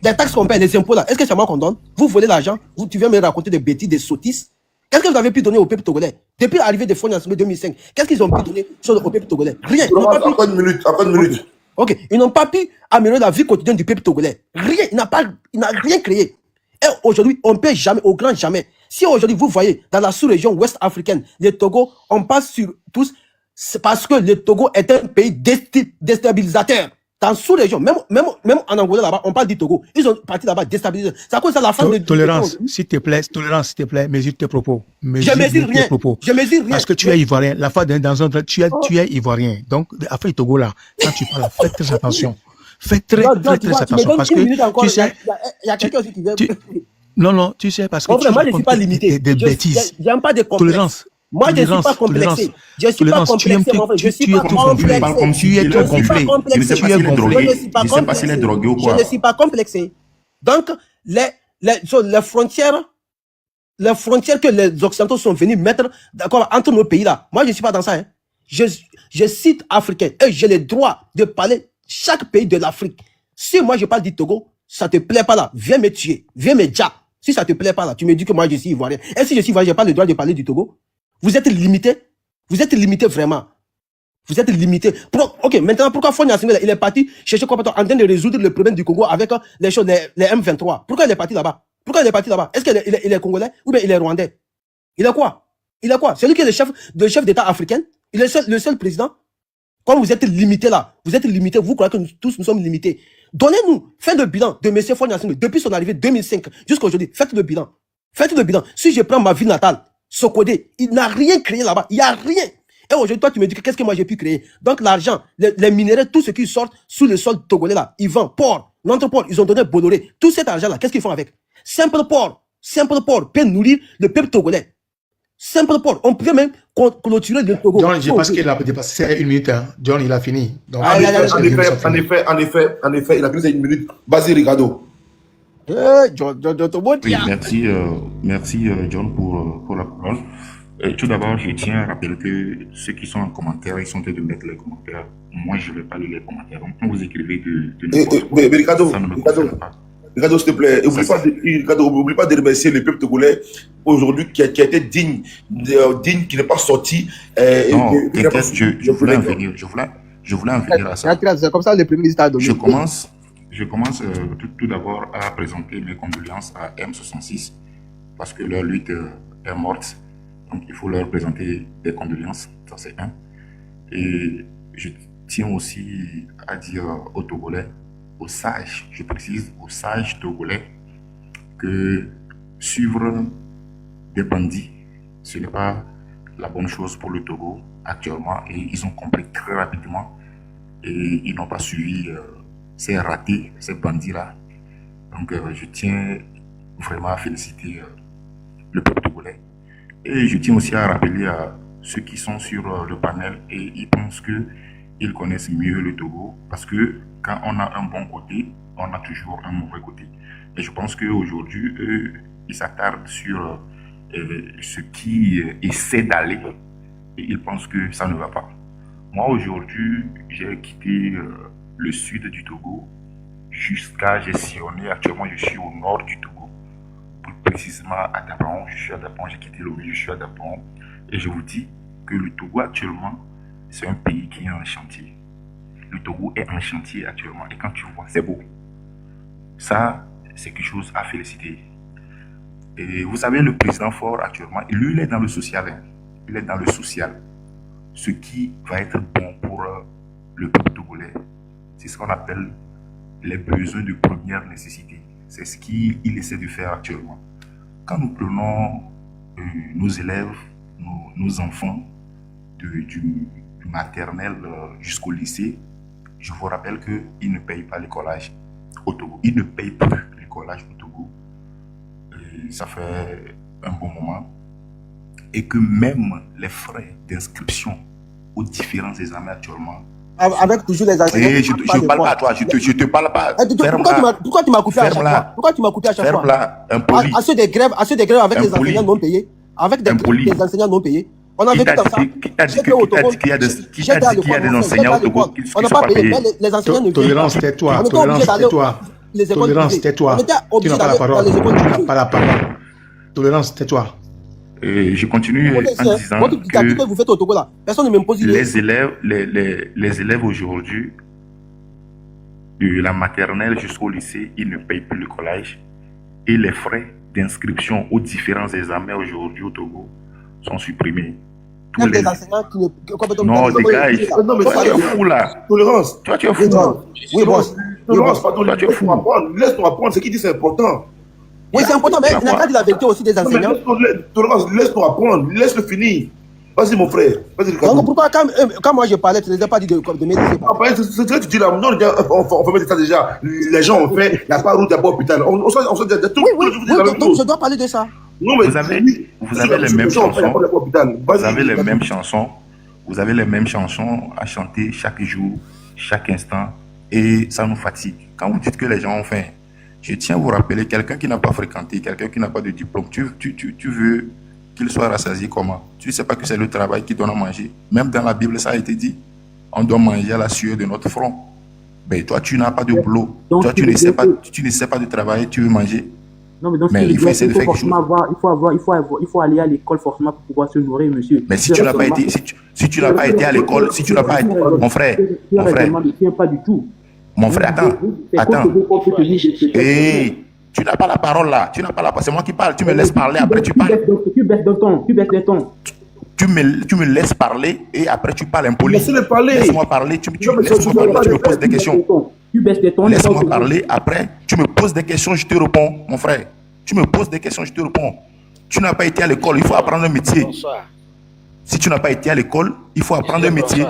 Les taxes qu'on paie, les impôts là, est-ce que c'est moi qu'on donne? Vous volez l'argent, tu viens me raconter des bêtises, des sottises. Qu'est-ce que vous avez pu donner au peuple togolais? Depuis l'arrivée des Fonds Nassingbe 2005, qu'est-ce qu'ils ont pu donner au peuple togolais? Rien. Encore une minute. Ok, ils n'ont pas pu améliorer la vie quotidienne du peuple togolais. Rien, il n'a rien créé. Et aujourd'hui, on ne peut jamais, au grand jamais. Si aujourd'hui, vous voyez, dans la sous-région ouest africaine, les Togo, on passe sur tous, c'est parce que le Togo est un pays déstabilisateur. Dans la sous-région, même en Angola là-bas, on parle du Togo. Ils ont parti là-bas déstabiliser. C'est à cause de la fin de... Tolérance, s'il te plaît, mesure tes propos. Je mesure rien. Je mesure rien. Parce que tu es ivoirien. La fois dans un tu es ivoirien. Donc, affaire du Togo là, quand tu parles, fais très attention. Fais très attention. Parce que, tu sais... Il y a quelqu'un aussi qui vient... Non, non, tu sais, parce que Mon frère, tu moi, je ne suis racontes pas limité. des bêtises. J'aime pas de complexe. Tolérance. Moi, je ne suis Tolérance, pas complexé. tolérance. Je ne suis pas Tolérance, tu aimes complexé, mon frère. Je ne suis tu es pas tout gonflé. complexé. Tu es Je tout ne suis pas gonflé. complexé. Je ne sais pas s'il est drogué. Je ne suis pas Je ne sais pas s'il est complexé. drogué ou Je quoi. ne suis pas complexé. Donc, les frontières que les Occidentaux sont venus mettre d'accord entre nos pays là, moi je ne suis pas dans ça. Hein. Je cite africain et j'ai le droit de parler chaque pays de l'Afrique. Si moi je parle du Togo, ça te plaît pas là, viens me tuer, viens me dire. Si ça te plaît pas là, tu me dis que moi je suis ivoirien. Et si je suis ivoirien, j'ai pas le droit de parler du Togo. Vous êtes limité. Vous êtes limité vraiment. Vous êtes limité. Ok, maintenant, pourquoi Fonia Singh, il est parti chercher quoi en train de résoudre le problème du Congo avec les choses, les M23. Pourquoi il est parti là-bas? Pourquoi il est parti là-bas? Est-ce qu'il est congolais ou bien il est rwandais? Il est quoi? Il est quoi? C'est lui qui est le chef d'État africain. Il est le seul président. Comme vous êtes limité là, vous êtes limité, vous croyez que tous nous sommes limités. Donnez-nous, faites le bilan de M. Fonia Singh depuis son arrivée 2005 jusqu'à aujourd'hui. Faites le bilan. Faites le bilan. Si je prends ma ville natale, Sokodé, il n'a rien créé là-bas. Il n'y a rien. Et aujourd'hui, toi, tu me dis qu'est-ce que moi j'ai pu créer? Donc, l'argent, les minéraux, tout ce qui sort sous le sol togolais là, ils vendent port, l'entreport, ils ont donné Bolloré. Tout cet argent-là, qu'est-ce qu'ils font avec? Simple port peut nourrir le peuple togolais. Simple port. On peut même clôturer le Togo. John, je pense qu'il a dépassé 1 minute. Hein. John, il a fini. Donc, En effet, il a pris 1 minute. Vas-y, Ricardo. Oui, merci John pour la parole. Tout d'abord, je tiens à rappeler que ceux qui sont en commentaire, ils sont en train de mettre les commentaires. Moi, je ne vais pas lire les commentaires. Donc, quand vous écrivez de n'importe quoi, ça ne me concerne pas. Ricardo, s'il te plaît, n'oublie pas de remercier le peuple togolais aujourd'hui qui a été digne, qui n'est pas sorti. Non, t'inquiète, je voulais en venir. Je voulais en venir à ça. C'est comme ça le premier ministre a donné. Je commence tout d'abord à présenter mes condoléances à M66 parce que leur lutte est morte. Donc, il faut leur présenter des condoléances, ça c'est un. Et je tiens aussi à dire aux Togolais, aux sages, je précise, aux sages Togolais, que suivre des bandits, ce n'est pas la bonne chose pour le Togo actuellement. Et ils ont compris très rapidement et ils n'ont pas suivi ces ratés, ces bandits-là. Donc, je tiens vraiment à féliciter le peuple togolais. Et je tiens aussi à rappeler à ceux qui sont sur le panel et ils pensent qu'ils connaissent mieux le Togo parce que quand on a un bon côté, on a toujours un mauvais côté. Et je pense qu'aujourd'hui, eux, ils s'attardent sur ce qui essaie d'aller et ils pensent que ça ne va pas. Moi, aujourd'hui, j'ai quitté le sud du Togo j'ai sillonné, actuellement je suis au nord du Togo. Plus précisément à Daban, je suis à Daban, j'ai quitté l'Omi, je suis à Daban. Et je vous dis que le Togo actuellement, c'est un pays qui est en chantier. Le Togo est en chantier actuellement. Et quand tu vois, c'est beau. Ça, c'est quelque chose à féliciter. Et vous savez, le président Faure actuellement, lui, il est dans le social. Hein. Il est dans le social. Ce qui va être bon pour le peuple togolais, c'est ce qu'on appelle les besoins de première nécessité. C'est ce qu'il essaie de faire actuellement. Quand nous prenons nos élèves, nos enfants du maternel jusqu'au lycée, je vous rappelle qu'ils ne payent pas l'écolage au Togo. Ils ne payent plus l'écolage au Togo. Et ça fait un bon moment. Et que même les frais d'inscription aux différents examens actuellement, avec toujours les enseignants. Je ne parle pas à toi, je te parle pas. Pourquoi tu m'as coupé à chaque fois? Pourquoi tu m'as coupé à chaque fois? À ceux des grèves avec les enseignants non payés. Avec des enseignants non payés. On a vécu comme ça. Qui t'a dit qu'il y a des enseignants au Togo qui ne sont pas payés? Les enseignants ne payent pas. Tolérance, tais-toi. Tolérance, tais-toi. Tu n'as pas la parole. Tu n'as pas la parole. Tolérance, tais-toi. Et je continue en disant que vous faites au Togo là. Personne ne m'impose. Les élèves aujourd'hui, de la maternelle jusqu'au lycée, ils ne payent plus le collège. Et les frais d'inscription aux différents examens aujourd'hui au Togo sont supprimés. Tous les enseignants qui ne... Non, dégage. Toi, tu es fou là. Tolérance. Toi, tu es fou. Oui, boss. Tolérance, pardon. Laisse-nous apprendre. Ce qu'il dit, c'est important. Oui, c'est important, mais il n'a pas dit la vérité aussi des enseignants. Tolérance, laisse-nous apprendre, laisse-le finir. Vas-y, mon frère. Vas-y, Ricardo. Donc pourquoi quand moi je parlais, tu n'as pas dit de m'aider? C'est ce que tu dis là. Non, on fait mettre ça déjà. Les gens ont fait, il n'y a pas de route, il n'y a pas d'hôpital. On se dit tout. Oui, donc je dois parler de ça. Non, mais vous avez les mêmes chansons. Vous avez les mêmes chansons. Vous avez les mêmes chansons à chanter chaque jour, chaque instant. Et ça nous fatigue. Quand vous dites que les gens ont faim, je tiens à vous rappeler, quelqu'un qui n'a pas fréquenté, quelqu'un qui n'a pas de diplôme, tu veux qu'il soit rassasié comment? Tu ne sais pas que c'est le travail qui donne à manger. Même dans la Bible, ça a été dit. On doit manger à la sueur de notre front. Mais toi, tu n'as pas de boulot. Donc, toi, tu ne sais pas de travailler, tu veux manger. Non, mais dans ce Mais il faut essayer de faire quelque chose. Il faut aller à l'école forcément pour pouvoir se nourrir, monsieur. Mais si tu n'as pas été, si tu n'as pas été à l'école, si tu n'as pas été, mon frère, pas du tout. Mon frère, attends. Hey, tu n'as pas la parole là. Tu n'as pas la parole. C'est moi qui parle. Tu me laisses parler, après tu parles. Tu baisses de ton. Tu me laisses parler et après tu parles impoli. Laissez-le parler. Laisse-moi parler. Laisse-moi parler. Tu me poses des questions. Tu baisses de ton. Laisse-moi parler. Après, tu me poses des questions, je te réponds, mon frère. Tu me poses des questions, je te réponds. Tu n'as pas été à l'école, il faut apprendre un métier. Bonsoir. Si tu n'as pas été à l'école, il faut apprendre un métier.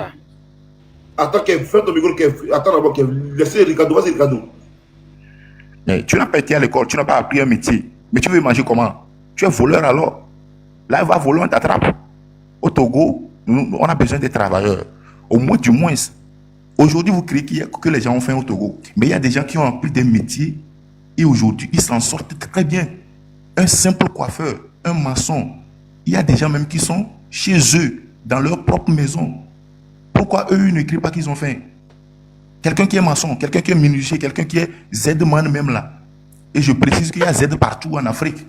Attends, Kev, ferme ton micro, Kev. Attends d'abord, Kev. Laissez Ricardo, vas-y, Ricardo. Mais tu n'as pas été à l'école, tu n'as pas appris un métier. Mais tu veux manger comment? Tu es voleur alors. Là, il va voler, on t'attrape. Au Togo, on a besoin des travailleurs. Au moins, du moins. Aujourd'hui, vous criez que les gens ont faim au Togo. Mais il y a des gens qui ont appris des métiers et aujourd'hui, ils s'en sortent très bien. Un simple coiffeur, un maçon. Il y a des gens même qui sont chez eux, dans leur propre maison. Pourquoi eux, ils ne crient pas qu'ils ont faim? Quelqu'un qui est maçon, quelqu'un qui est menuisier, quelqu'un qui est Z-man même là. Et je précise qu'il y a Z partout en Afrique.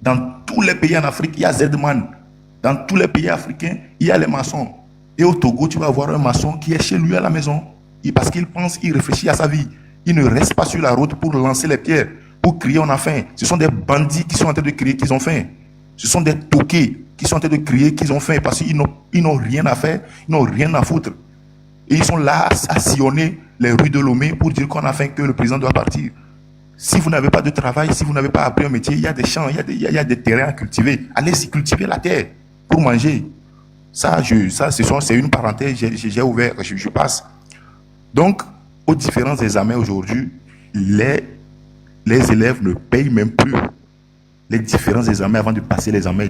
Dans tous les pays en Afrique, il y a Z-man. Dans tous les pays africains, il y a les maçons. Et au Togo, tu vas avoir un maçon qui est chez lui à la maison. Et parce qu'il pense, il réfléchit à sa vie. Il ne reste pas sur la route pour lancer les pierres, pour crier on a faim. Ce sont des bandits qui sont en train de crier qu'ils ont faim. Ce sont des toqués qui sont en train de crier qu'ils ont faim parce qu'ils n'ont rien à faire, ils n'ont rien à foutre. Et ils sont là à sillonner les rues de Lomé pour dire qu'on a faim, que le président doit partir. Si vous n'avez pas de travail, si vous n'avez pas appris un métier, il y a des champs, il y a des terrains à cultiver. Allez-y cultiver la terre pour manger. C'est une parenthèse, j'ai ouvert, je passe. Donc, aux différents examens aujourd'hui, les élèves ne payent même plus les différents examens avant de passer l'examen.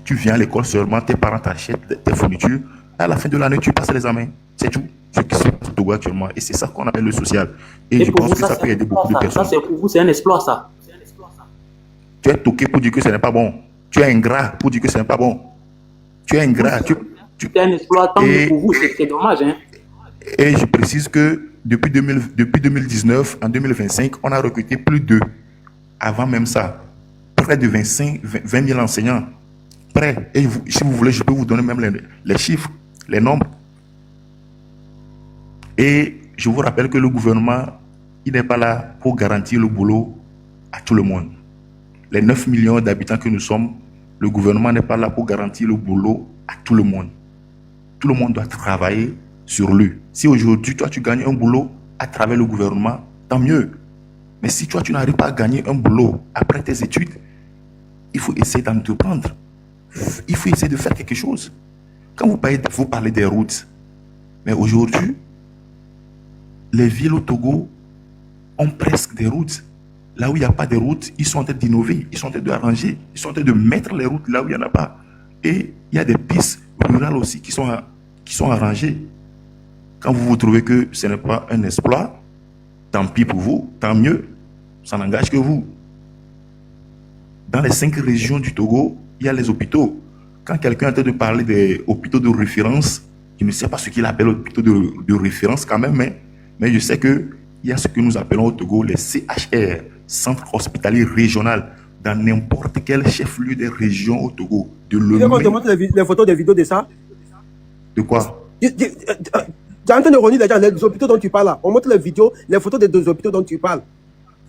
Tu viens à l'école seulement, tes parents t'achètent tes fournitures. À la fin de l'année, tu passes l'examen. C'est tout. Ce qui se passe au Togo actuellement. Et c'est ça qu'on appelle le social. Et je pense que ça peut aider beaucoup de personnes. Ça, c'est pour vous, c'est un exploit, ça. Tu es toqué pour dire que ce n'est pas bon. Tu es ingrat pour dire que ce n'est pas bon. Tu es ingrat. C'est un exploit, tant mieux pour vous, c'est dommage. Hein. Et je précise que depuis 2019, en 2025, on a recruté plus de, avant même ça, près de 20 000 enseignants. Prêts. Et si vous voulez, je peux vous donner même les chiffres, les nombres. Et je vous rappelle que le gouvernement, il n'est pas là pour garantir le boulot à tout le monde. Les 9 millions d'habitants que nous sommes, le gouvernement n'est pas là pour garantir le boulot à tout le monde. Tout le monde doit travailler sur lui. Si aujourd'hui, toi, tu gagnes un boulot à travers le gouvernement, tant mieux. Mais si toi, tu n'arrives pas à gagner un boulot après tes études, il faut essayer d'entreprendre. Il faut essayer de faire quelque chose. Quand vous parlez des routes, mais aujourd'hui, les villes au Togo ont presque des routes. Là où il n'y a pas de routes, ils sont en train d'innover, ils sont en train d'arranger, ils sont en train de mettre les routes là où il n'y en a pas. Et il y a des pistes rurales aussi qui sont arrangées. Quand vous trouvez que ce n'est pas un exploit, tant pis pour vous, tant mieux, ça n'engage que vous. Dans les 5 régions du Togo, il y a les hôpitaux. Quand quelqu'un est en train de parler des hôpitaux de référence, je ne sais pas ce qu'il appelle hôpitaux de référence quand même, mais je sais qu'il y a ce que nous appelons au Togo les CHR, Centre Hospitalier Régional, dans n'importe quel chef-lieu des régions au Togo. Tu veux qu'on te montre les photos, des vidéos de ça? De quoi? Tu es en train de réunir les gens, les hôpitaux dont tu parles là. On montre les vidéos, les photos des 2 hôpitaux dont tu parles.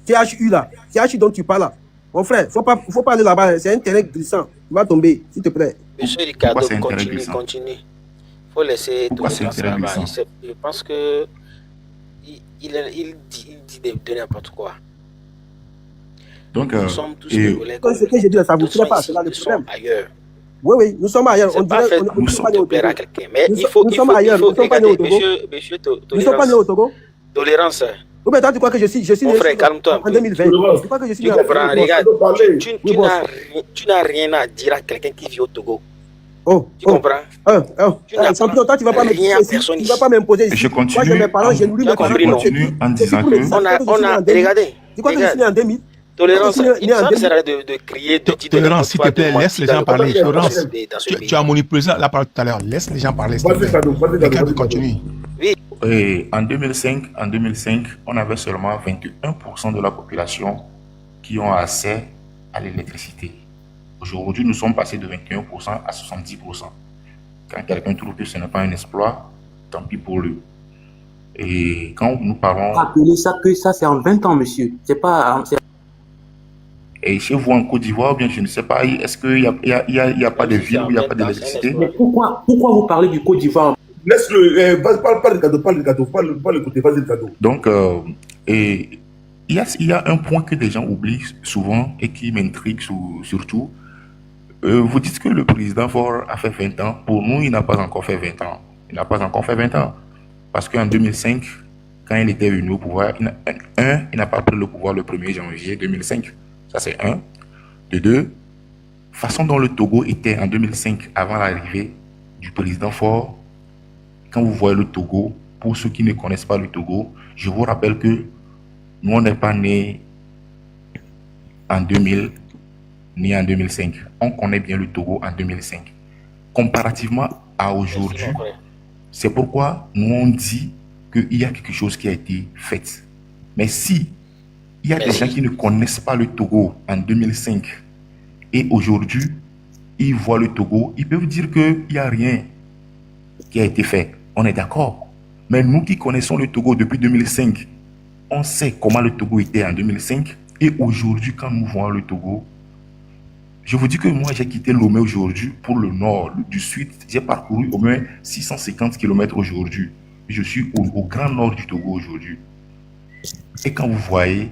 CHU là, CHU dont tu parles là. Mon frère, faut pas aller là-bas, c'est un terrain glissant. Il va tomber, s'il te plaît. Monsieur Ricardo, continue. Faut laisser Pourquoi c'est un terrain glissant? Je pense que il dit de n'importe quoi. Donc, nous sommes tous congolais. Ce que j'ai dit, ça vous plaît pas, c'est là le problème. Ailleurs. Oui, nous sommes ailleurs. On pas dirait fait on pour te plaire à quelqu'un. Mais nous sommes ailleurs. Nous ne sommes pas nés au Togo. Nous ne sommes pas nés au Togo. Tolérance. Ou bien toi, tu crois que je suis Mon né frère, calme-toi. en 2020. Tu crois que je suis Tu né comprends, regarde. Tu n'as rien à dire à quelqu'un qui vit au Togo. Tu comprends? Champion, toi, tu ne vas pas m'imposer ici. Je continue. Moi, j'ai mes parents, j'ai nourri mes parents. Je continue en disant que... Regardez. Tu crois que je suis né en 2000? Tolérance, il ne sert à rien de crier, de dire... Tolérance, s'il te plaît, laisse les gens parler. Tolérance, tu as monopolisé la parole tout à l'heure. Laisse les gens parler, s'il te plaît. Les gars, continue. Oui. Et en 2005, on avait seulement 21% de la population qui ont accès à l'électricité. Aujourd'hui, nous sommes passés de 21% à 70%. Quand quelqu'un trouve que ce n'est pas un exploit, tant pis pour lui. Et quand nous parlons... Rappelez ça que ça, c'est en 20 ans, monsieur. C'est pas... Et chez vous en Côte d'Ivoire, bien, je ne sais pas, est-ce qu'il n'y a pas de ville où il n'y a pas d'électricité? Mais pourquoi vous parlez du Côte d'Ivoire? Laisse-le, parle de cadeau, pas le côté, vas-y le cadeau. Donc, il y a un point que des gens oublient souvent et qui m'intrigue surtout. Vous dites que le président Faure a fait 20 ans. Pour nous, il n'a pas encore fait 20 ans. Il n'a pas encore fait 20 ans. Parce qu'en 2005, quand il était venu au pouvoir, il n'a pas pris le pouvoir le 1er janvier 2005. Ça, c'est un. De deux, façon dont le Togo était en 2005, avant l'arrivée du président Faure, quand vous voyez le Togo, pour ceux qui ne connaissent pas le Togo, je vous rappelle que nous, on n'est pas nés en 2000 ni en 2005. On connaît bien le Togo en 2005. Comparativement à aujourd'hui, c'est pourquoi nous, on dit qu'il y a quelque chose qui a été fait. Mais si il y a des gens qui ne connaissent pas le Togo en 2005 et aujourd'hui, ils voient le Togo, ils peuvent dire qu'il n'y a rien qui a été fait. On est d'accord. Mais nous qui connaissons le Togo depuis 2005, on sait comment le Togo était en 2005. Et aujourd'hui, quand nous voyons le Togo, je vous dis que moi, j'ai quitté Lomé aujourd'hui pour le nord, du sud. J'ai parcouru au moins 650 km aujourd'hui. Je suis au grand nord du Togo aujourd'hui. Et quand vous voyez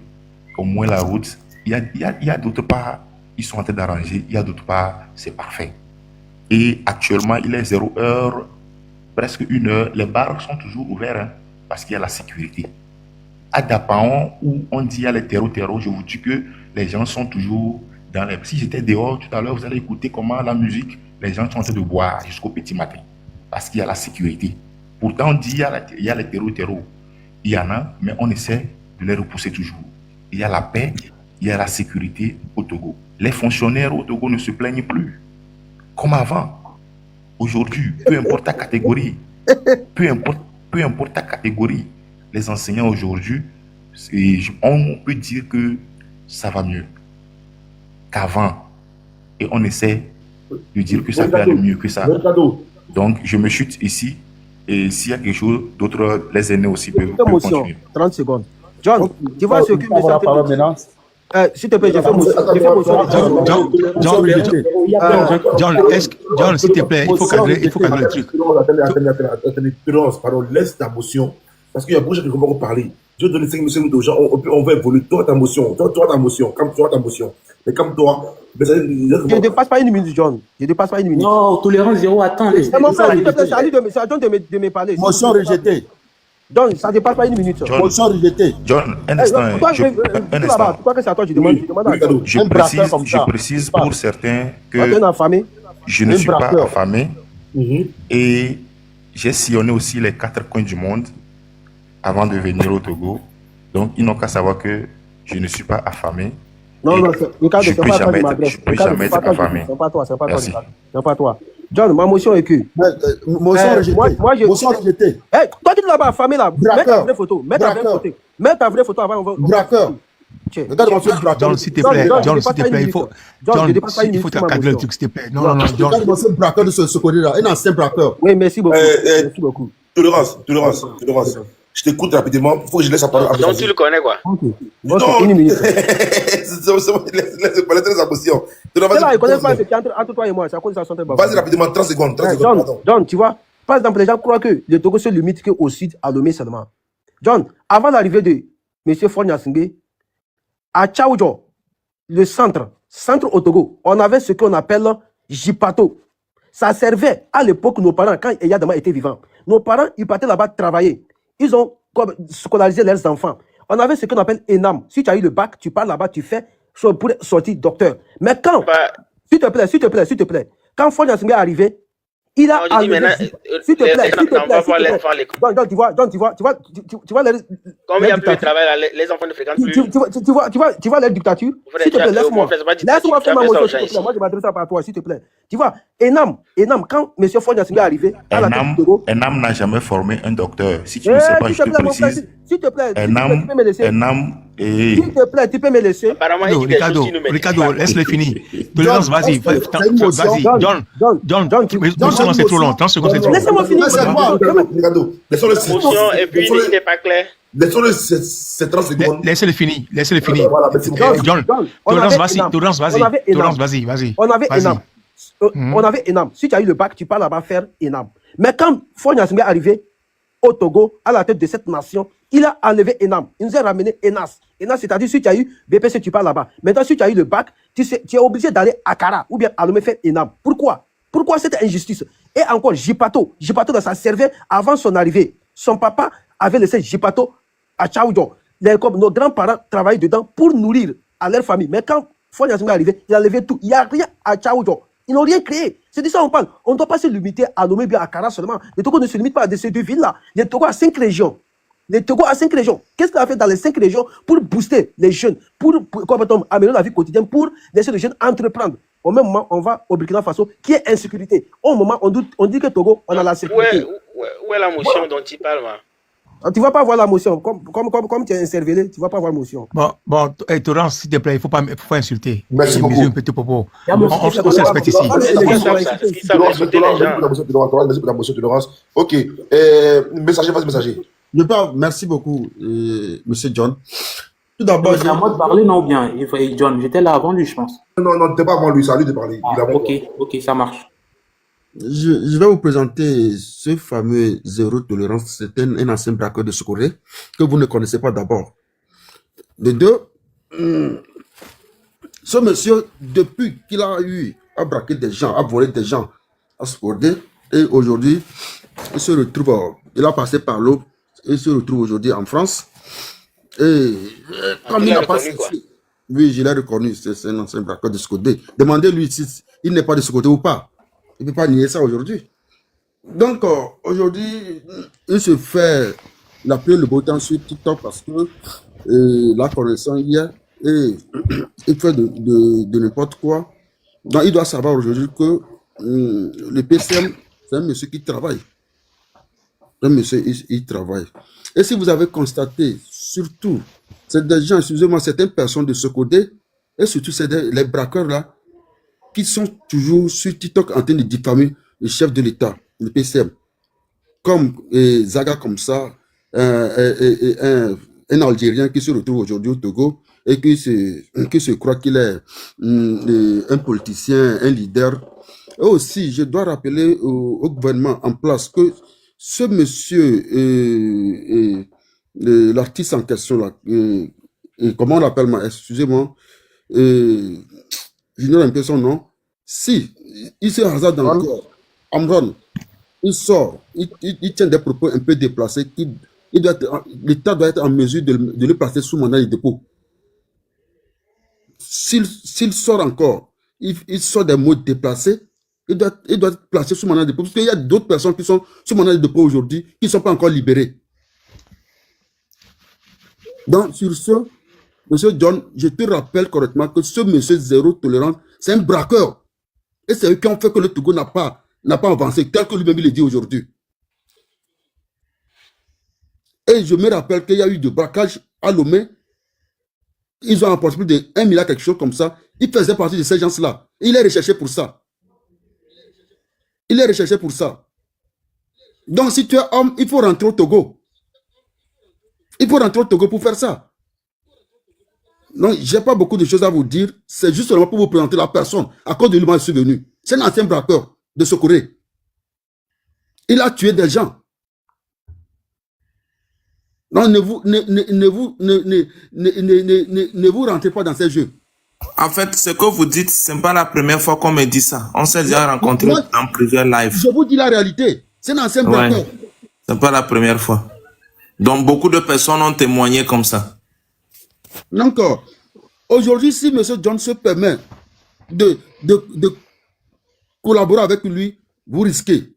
au moins la route, il y a d'autres parts, ils sont en train d'arranger, il y a d'autres parts, c'est parfait. Et actuellement, il est 0 heure, presque 1 heure, les bars sont toujours ouverts hein, parce qu'il y a la sécurité. À Dapaon, où on dit il y a les terreaux, je vous dis que les gens sont toujours dans les... Si j'étais dehors tout à l'heure, vous allez écouter comment la musique, les gens sont en train de boire jusqu'au petit matin parce qu'il y a la sécurité. Pourtant, on dit il y a les terreaux. Il y en a, mais on essaie de les repousser toujours. Il y a la paix, il y a la sécurité au Togo. Les fonctionnaires au Togo ne se plaignent plus comme avant. Aujourd'hui, peu importe ta catégorie, peu importe ta catégorie, les enseignants aujourd'hui, on peut dire que ça va mieux qu'avant. Et on essaie de dire que ça peut aller mieux que ça. Donc, je me chute ici. Et s'il y a quelque chose d'autre, les aînés aussi peuvent continuer. 30 secondes. John, tu vois ce que M. S'il te plaît, j'ai fait motion. John, s'il te plaît, il faut cadrer le truc. Attendez, pardon, laisse ta motion. Parce qu'il y a beaucoup de gens qui ne vont pas parler. Je vais donner 5 minutes aux gens, on va évoluer. Toi, ta motion. Mais comme toi, je ne dépasse pas 1 minute, John. Je ne dépasse pas 1 minute. Non, tolérance zéro, attends. C'est mon frère, s'il te plaît, c'est à lui de me parler. Motion rejetée. John, ça ne dépasse pas 1 minute. Motion rejetée. John, un instant. Un instant. Tu crois que c'est à toi que je demande Je précise pour certains que je ne suis pas affamé. Et j'ai sillonné aussi les 4 coins du monde avant de venir au Togo. Donc, ils n'ont qu'à savoir que je ne suis pas affamé. Non, je ne peux jamais être affamé. C'est pas toi. John, ma motion est que. Motion rejetée. Motion rejetée. Toi qui ne l'as pas affamé là, mets ta vraie photo. Mets ta vraie photo avant. Braqueur. John, s'il te plaît, il faut cadrer le truc, s'il te plaît. Non, John. C'est un braqueur de ce côté-là, un ancien braqueur. Oui, merci beaucoup. Tolérance. Je t'écoute rapidement, il faut que je laisse la parole. Donc tu le connais quoi? Non, 1 minute. Laisse parler sa motion. Il ne connaît pas ce qui est entre toi et moi, c'est à cause de sa santé. Vas-y rapidement, 30 secondes. John, tu vois, par exemple, les gens croient que le Togo se limite qu'au sud, à Lomé seulement. John, avant l'arrivée de M. Faure Gnassingbé, à Tchaoudjo, le centre au Togo, on avait ce qu'on appelle Jipato. Ça servait à l'époque, nos parents, quand Eyadama était vivant. Nos parents, ils partaient là-bas travailler. Ils ont scolarisé leurs enfants. On avait ce qu'on appelle ENAM. Si tu as eu le bac, tu pars là-bas, tu fais pour sortir docteur. Mais quand, s'il te plaît, quand Fonya Singh est arrivé, il a enlevé. S'il te plaît. Donc, tu vois les. Comme il n'y a plus de travail, les enfants ne fréquentent plus. Tu vois les dictatures. S'il te plaît, laisse-moi. Laisse-moi faire ma motion, s'il te plaît. Moi, je m'adresse à toi, s'il te plaît. Tu vois, Enam, quand M. Fonya Singh est arrivé, Enam n'a jamais formé un docteur. Si tu ne sais pas, je te précise. S'il te plaît, Enam, s'il te plaît, tu peux me laisser. Apparemment, Ricardo, laisse-le finir. Tolérance, vas-y. John, motion, c'est trop long. 30 secondes, c'est trop long. Laisse-moi finir. Motion, et puis il n'est pas clair. Laissez-le ces 30 secondes. Laissez-le finir. John, Tolérance, vas-y. On avait Enam. Si tu as eu le bac, tu pars là-bas faire Enam. Mais quand Fonya Singh est arrivé au Togo, à la tête de cette nation, il a enlevé Enam. Il nous a ramené Enas. Enas, c'est-à-dire, si tu as eu BPC, tu pars là-bas. Maintenant, si tu as eu le bac, tu es obligé d'aller à Kara ou bien à Lomé faire Enam. Pourquoi cette injustice? Et encore, Jipato, ça servait avant son arrivée. Son papa avait laissé Jipato à Tchaoudjon. Nos grands-parents travaillaient dedans pour nourrir à leur famille. Mais quand Fonya Singh est arrivé, il a enlevé tout. Il n'y a rien à Tchaoudjon. Ils n'ont rien créé. C'est de ça qu'on parle. On ne doit pas se limiter à nommer bien à Kara seulement. Le Togo ne se limite pas à ces deux villes-là. Le Togo a 5 régions. Qu'est-ce qu'il a fait dans les 5 régions pour booster les jeunes, pour améliorer la vie quotidienne, pour laisser les jeunes entreprendre? Au même moment, on va au Burkina Faso, qui est insécurité. Au moment, on dit que Togo, on a la sécurité. Où est la motion dont tu parles, man? Tu ne vas pas voir la motion. Comme tu es incervelé, tu ne vas pas voir la motion. Bon, Torrance, s'il te plaît, il ne faut pas insulter. Merci beaucoup. Un petit propos. On se respecte ici. Ok. Messager. Merci beaucoup, monsieur John. Tout d'abord, c'est à moi de parler, non, bien. John, j'étais là avant lui, je pense. Non, t'es pas avant lui, c'est à lui de parler. Ok, ça marche. Je vais vous présenter ce fameux zéro tolérance. C'est un ancien braqueur de Sokoré que vous ne connaissez pas d'abord. De deux, ce monsieur, depuis qu'il a eu à braquer des gens, à voler des gens à Sokoré, et aujourd'hui, il se retrouve, il a passé par l'eau, il se retrouve aujourd'hui en France. Et comme il n'a pas cessé, oui, je l'ai reconnu, c'est un ancien braqueur de Sokoré. Demandez-lui s'il n'est pas de Sokoré ou pas. Il ne peut pas nier ça aujourd'hui. Donc, aujourd'hui, il se fait la pluie le beau temps sur TikTok parce que la connaissance hier, et il fait de n'importe quoi. Donc, il doit savoir aujourd'hui que le PCM, c'est un monsieur qui travaille. Un monsieur, il travaille. Et si vous avez constaté, surtout, c'est des gens, excusez-moi, certaines personnes de ce côté, et surtout, c'est les braqueurs là, qui sont toujours sur TikTok en train de diffamer le chef de l'État, le PCM. Comme Zaga comme ça, un Algérien qui se retrouve aujourd'hui au Togo et qui se croit qu'il est un politicien, un leader. Et aussi, je dois rappeler au gouvernement en place que ce monsieur, l'artiste en question, là, comment on l'appelle, excusez-moi, j'ignore un peu son nom. Si il se hasarde encore, Amron, il sort, il tient des propos un peu déplacés, l'État doit être en mesure de le placer sous mandat de dépôt. S'il sort encore, il sort des mots déplacés, il doit être placé sous mandat de dépôt, parce qu'il y a d'autres personnes qui sont sous mandat de dépôt aujourd'hui, qui ne sont pas encore libérées. Donc, sur ce, monsieur John, je te rappelle correctement que ce monsieur zéro tolérance, c'est un braqueur. Et c'est eux qui ont fait que le Togo n'a pas avancé, tel que lui-même il le dit aujourd'hui. Et je me rappelle qu'il y a eu de braquage à Lomé. Ils ont emporté plus de 1 milliard, quelque chose comme ça. Il faisait partie de ces gens-là. Il est recherché pour ça. Donc, si tu es homme, il faut rentrer au Togo. Il faut rentrer au Togo pour faire ça. Non, je n'ai pas beaucoup de choses à vous dire. C'est juste seulement pour vous présenter la personne. À cause de lui, je suis venu. C'est un ancien braqueur de Sokoré. Il a tué des gens. Non, ne vous rentrez pas dans ces jeux. En fait, ce que vous dites, c'est pas la première fois qu'on me dit ça. On s'est déjà rencontrés Moi, en plusieurs lives. je vous dis la réalité. C'est un ancien braqueur. Ouais. C'est pas la première fois. Donc, beaucoup de personnes ont témoigné comme ça. Donc, aujourd'hui, si M. John se permet de collaborer avec lui, vous risquez.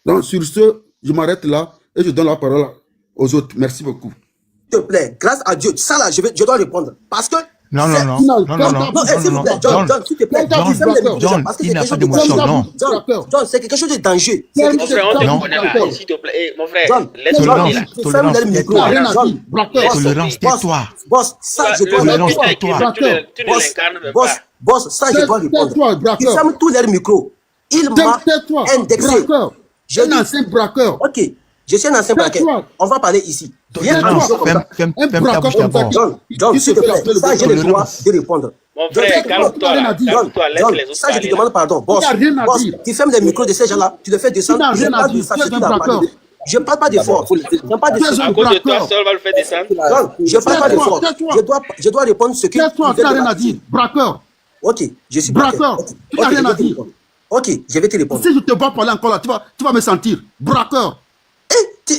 Donc, sur ce, je m'arrête là et je donne la parole aux autres. Merci beaucoup. S'il te plaît, grâce à Dieu, ça là, je dois répondre. Parce que. Non, s'il vous plaît, John, s'il te plaît, John, il n'a pas d'émotion, non. John, c'est quelque chose de dangereux. Mon frère, on te connaît là, s'il te plaît. Mon frère, laisse-moi Tolérance, tais-toi. Boss, ça, je dois répondre. Tu ne l'incarnes même pas. Boss, ça, je dois répondre. Ils ferment tous leurs micros. Il m'a indexé. Je suis un ancien braqueur. Ok, je suis un ancien braqueur. On va parler ici. Ferme ta bouche d'abord. John, s'il te plaît, ça, j'ai le droit de répondre. Mon frère, calme-toi, laisse les autres ça, je te parler. demande pardon. Boss, tu fermes les micros de ces gens-là, tu le fais descendre. Je ne parle pas d'effort. À cause de toi seul, va le faire descendre. Je ne parle pas d'effort. Je dois répondre ce que tu n'as rien à dire. Braqueur. Ok, je suis braqueur. Tu n'as rien à dire. Ok, je vais te répondre. Si je ne te vois parler encore là, tu vas me sentir. Braqueur. Tu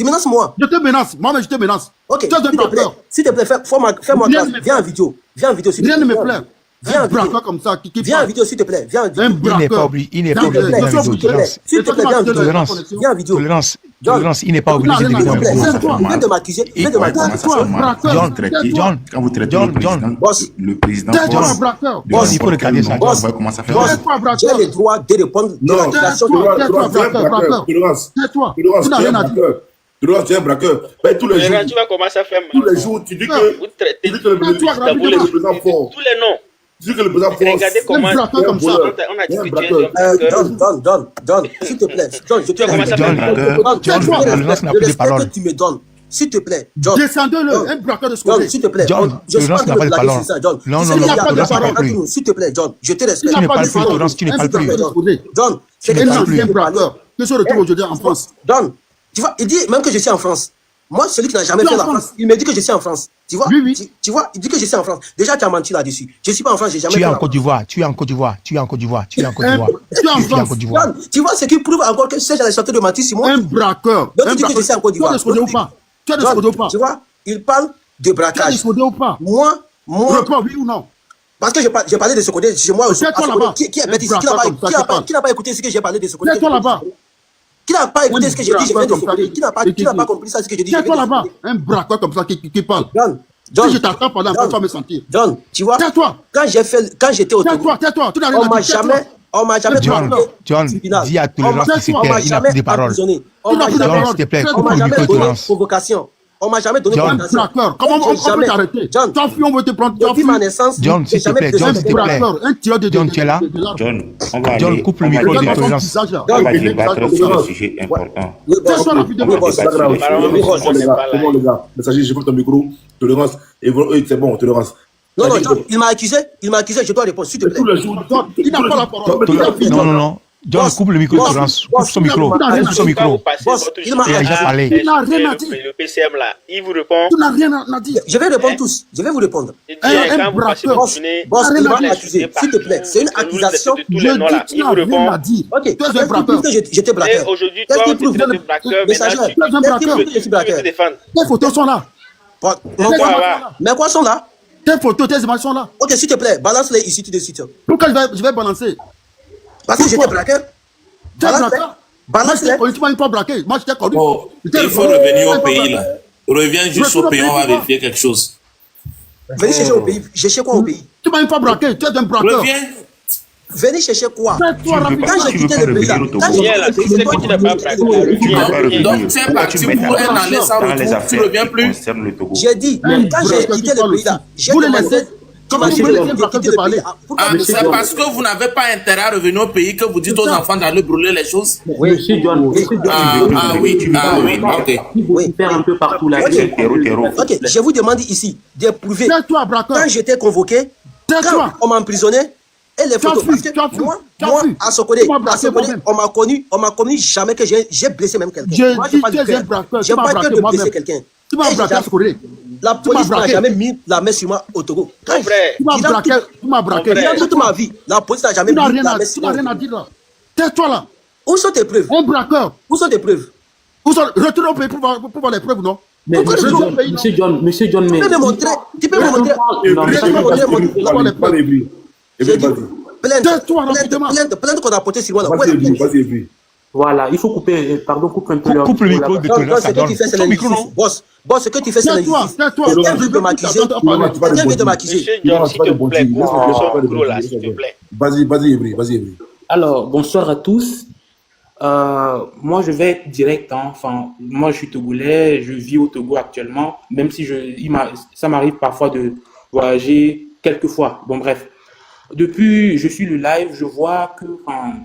me menaces moi. Je te menace. Moi-même, je te menace. Ok, tu es un braqueur. S'il te plaît, fais-moi grâce. Viens en vidéo. Viens en vidéo, s'il te plaît. Rien ne me plaît. Viens en vidéo. Comme ça, viens en vidéo, s'il te plaît. Viens en vidéo. Il n'est pas obligé de venir en vidéo. S'il te plaît, viens en vidéo. Viens en vidéo. Tolérance, il n'est pas obligé de venir en vidéo. Viens de m'accuser. John, quand vous traitez le président, il faut regarder ça. J'ai le droit de répondre de l'accusation de tais-toi. Tu n'as rien à dire. Tu es un braqueur. Tous les jours, tu vas commencer à faire mal. Tous les jours, tu dis que vous traitez le président fort. Tous les noms. Tu dis que le président fort. Regardez comment on a dit que tu es un braqueur. John, s'il te plaît. John, je te demande. Tu me donnes. S'il te plaît, John. Descendez-le, un braqueur de John, s'il te plaît. John, Tolérance n'a pas de parole. Non, Tolérance n'a pas plus. S'il te plaît, John, je te respecte. Tu ne parles plus, Tolérance, tu ne parles plus. John, c'est un ancien braqueur. Que se retrouve aujourd'hui en France. John, tu vois, il dit même que je suis en France. Moi, celui qui n'a jamais fait la France, il me dit que je suis en France. Tu vois, tu vois, il dit que je suis en France. Déjà, tu as menti là-dessus. Je ne suis pas en France, j'ai jamais fait la France. Tu es en Côte d'Ivoire. John, tu vois ce qui prouve encore que ces gens sont de mentir sur moi. Un braqueur. Donc, tu dis que je suis en Côte d'Ivoire. Tu as des ou pas? Tu vois, il parle de braquage. Tu as des ou pas? Moi. Oui ou non? Parce que j'ai parlé de ce côté chez moi aussi. Qui n'a pas écouté ce que j'ai parlé de ce côté? Toi là-bas. Qui n'a pas écouté ce que j'ai dit, je viens de ce qui n'a pas compris ça, ce que je dis. Tais-toi là-bas, un braqueur comme ça qui parle. John, si je t'attends pendant un peu, tu vas me sentir. John, tu vois, tais-toi. Quand j'étais au Togo, tais-toi, tu n'as rien à dire. On m'a jamais John, dis à Tolérance que c'est clair, il n'a plus de parole. John, s'il te plaît, on m'a jamais donné provocation. On m'a jamais donné provocation. Comment on peut t'arrêter? John, on veut te prendre. Depuis ma naissance, John, s'il te plaît, John, tu es là? John, coupe le micro de Tolérance. On va débattre sur un sujet important. Les gars, messager, je prends ton micro. Tolérance. C'est bon, Tolérance. Non, John, il m'a accusé, je dois répondre, s'il te plaît. Il n'a pas la parole. Non. John, coupe le micro de Tolérance. Coupe son micro. Il a déjà parlé. Il n'a rien à dire. Le PCM là, il vous répond. Tu n'as rien à dire. Je vais répondre tous. Je vais vous répondre. Un braqueur. Boss, il m'a accusé. S'il te plaît, c'est une accusation. Je dis tu n'as rien à dire. Ok, tu es un braqueur. J'étais braqueur. Aujourd'hui, toi, tu es braqueur. Messager, tes photos sont là. Mais quoi sont là? Tes photos, tes images sont là. Ok, s'il te plaît, balance-les ici tout de suite. Pourquoi je vais balancer? Parce que j'étais braqueur. Tu es braqueur? Balance-les. Politiquement, il ne faut pas braquer. Moi, j'étais connu. Il faut revenir au pays là. Reviens juste au pays, on va vérifier quelque chose. Venez chercher au pays. Chercher quoi au pays? Tu m'as pas braqué, tu es un braqueur. Reviens. Venez chercher quoi? Quand j'ai quitté le pays là, donc tu es parti pour un aller sans retour, tu ne reviens plus. J'ai dit, quand j'ai quitté le pays là, j'ai demandé. C'est parce que vous n'avez pas intérêt à revenir au pays que vous dites aux enfants d'aller brûler les choses. Oui, monsieur John. Ok. Oui, faire un peu partout là. Ok, je vous demande ici d'éprouver. Quand j'étais convoqué, quand on m'a emprisonné, et les photos. Moi, à Sokodé, on m'a connu jamais que j'ai blessé même quelqu'un. Moi, je n'ai pas eu peur de blesser quelqu'un. Tu m'as braqué à Sokodé. La police n'a jamais mis la main sur moi au Togo. Quand Tu m'as braqué. Dans toute ma vie, la police n'a jamais mis la main sur moi. Tu n'as rien à dire là. Tais-toi là. Où sont tes preuves? Un braqueur. Où sont tes preuves? Retourne au pays pour voir les preuves, non? Mais Monsieur John, mais... Tu peux me montrer. Tu peux me montrer. Plainte qu'on a portée sur moi. Voilà, il faut couper, pardon, coupe un peu coupe le micro de Tolérance. Ce que tu fais, c'est l'injustice. Boss, ce que tu fais, c'est l'injustice. Quelqu'un veut te m'accuser. Quelqu'un veut te m'accuser. Monsieur John, s'il te plaît, coupe son micro là, s'il te plaît. Vas-y, Evry. Alors, bonsoir à tous. Moi, je vais être direct. Enfin, moi, je suis togolais, je vis au Togo actuellement, même si ça m'arrive parfois de voyager quelques fois. Bon, bref. Depuis, je suis le live, je vois que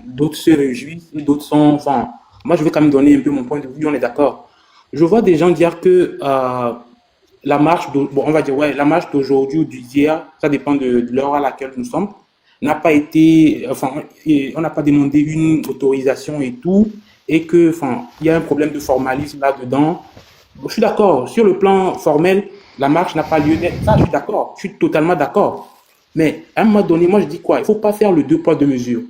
d'autres se réjouissent et d'autres sont... Enfin, moi, je vais quand même donner un peu mon point de vue, on est d'accord. Je vois des gens dire que la marche, on va dire, ouais, la marche d'aujourd'hui ou d'hier, ça dépend de l'heure à laquelle nous sommes, n'a pas été... Enfin, on n'a pas demandé une autorisation et tout, et que, enfin, il y a un problème de formalisme là-dedans. Je suis d'accord. Sur le plan formel, la marche n'a pas lieu d'être. Ça, je suis d'accord. Je suis totalement d'accord. Mais à un moment donné, moi je dis quoi? Il ne faut pas faire le 2 poids 2 mesures.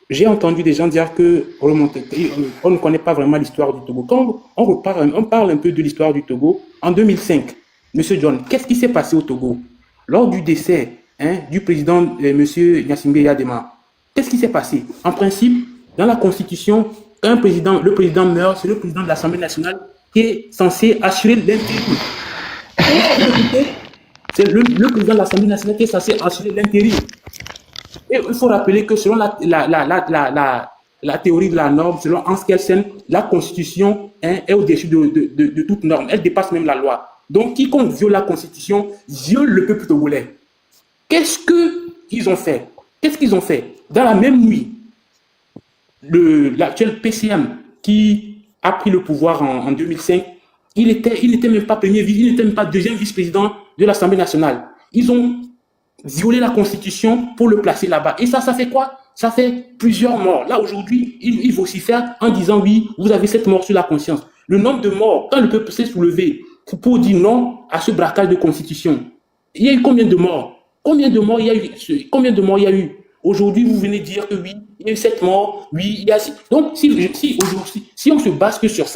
J'ai entendu des gens dire que on ne connaît pas vraiment l'histoire du Togo. Quand on parle un peu de l'histoire du Togo, en 2005, Monsieur John, qu'est-ce qui s'est passé au Togo? Lors du décès du président Monsieur Gnassingbé Yadema, qu'est-ce qui s'est passé? En principe, dans la Constitution, quand le président meurt, c'est le président de l'Assemblée nationale qui est censé assurer l'intérim. C'est le président de l'Assemblée nationale qui est censé assurer l'intérim. Et il faut rappeler que selon la théorie de la norme, selon Hans Kelsen, la Constitution est au-dessus de toute norme. Elle dépasse même la loi. Donc, quiconque viole la Constitution viole le peuple togolais. Qu'est-ce qu'ils ont fait? Dans la même nuit, l'actuel PCM qui a pris le pouvoir en 2005, il n'était même pas il n'était même pas deuxième vice-président de l'Assemblée nationale. Ils ont violé la Constitution pour le placer là-bas. Et ça fait quoi? Ça fait plusieurs morts. Là, aujourd'hui, ils vocifèrent en disant, oui, vous avez 7 morts sur la conscience. Le nombre de morts, quand le peuple s'est soulevé pour dire non à ce braquage de Constitution, il y a eu combien de morts? Combien de morts il y a eu? Aujourd'hui, vous venez dire que oui, il y a eu 7 morts, oui, il y a... Donc, si on se base que sur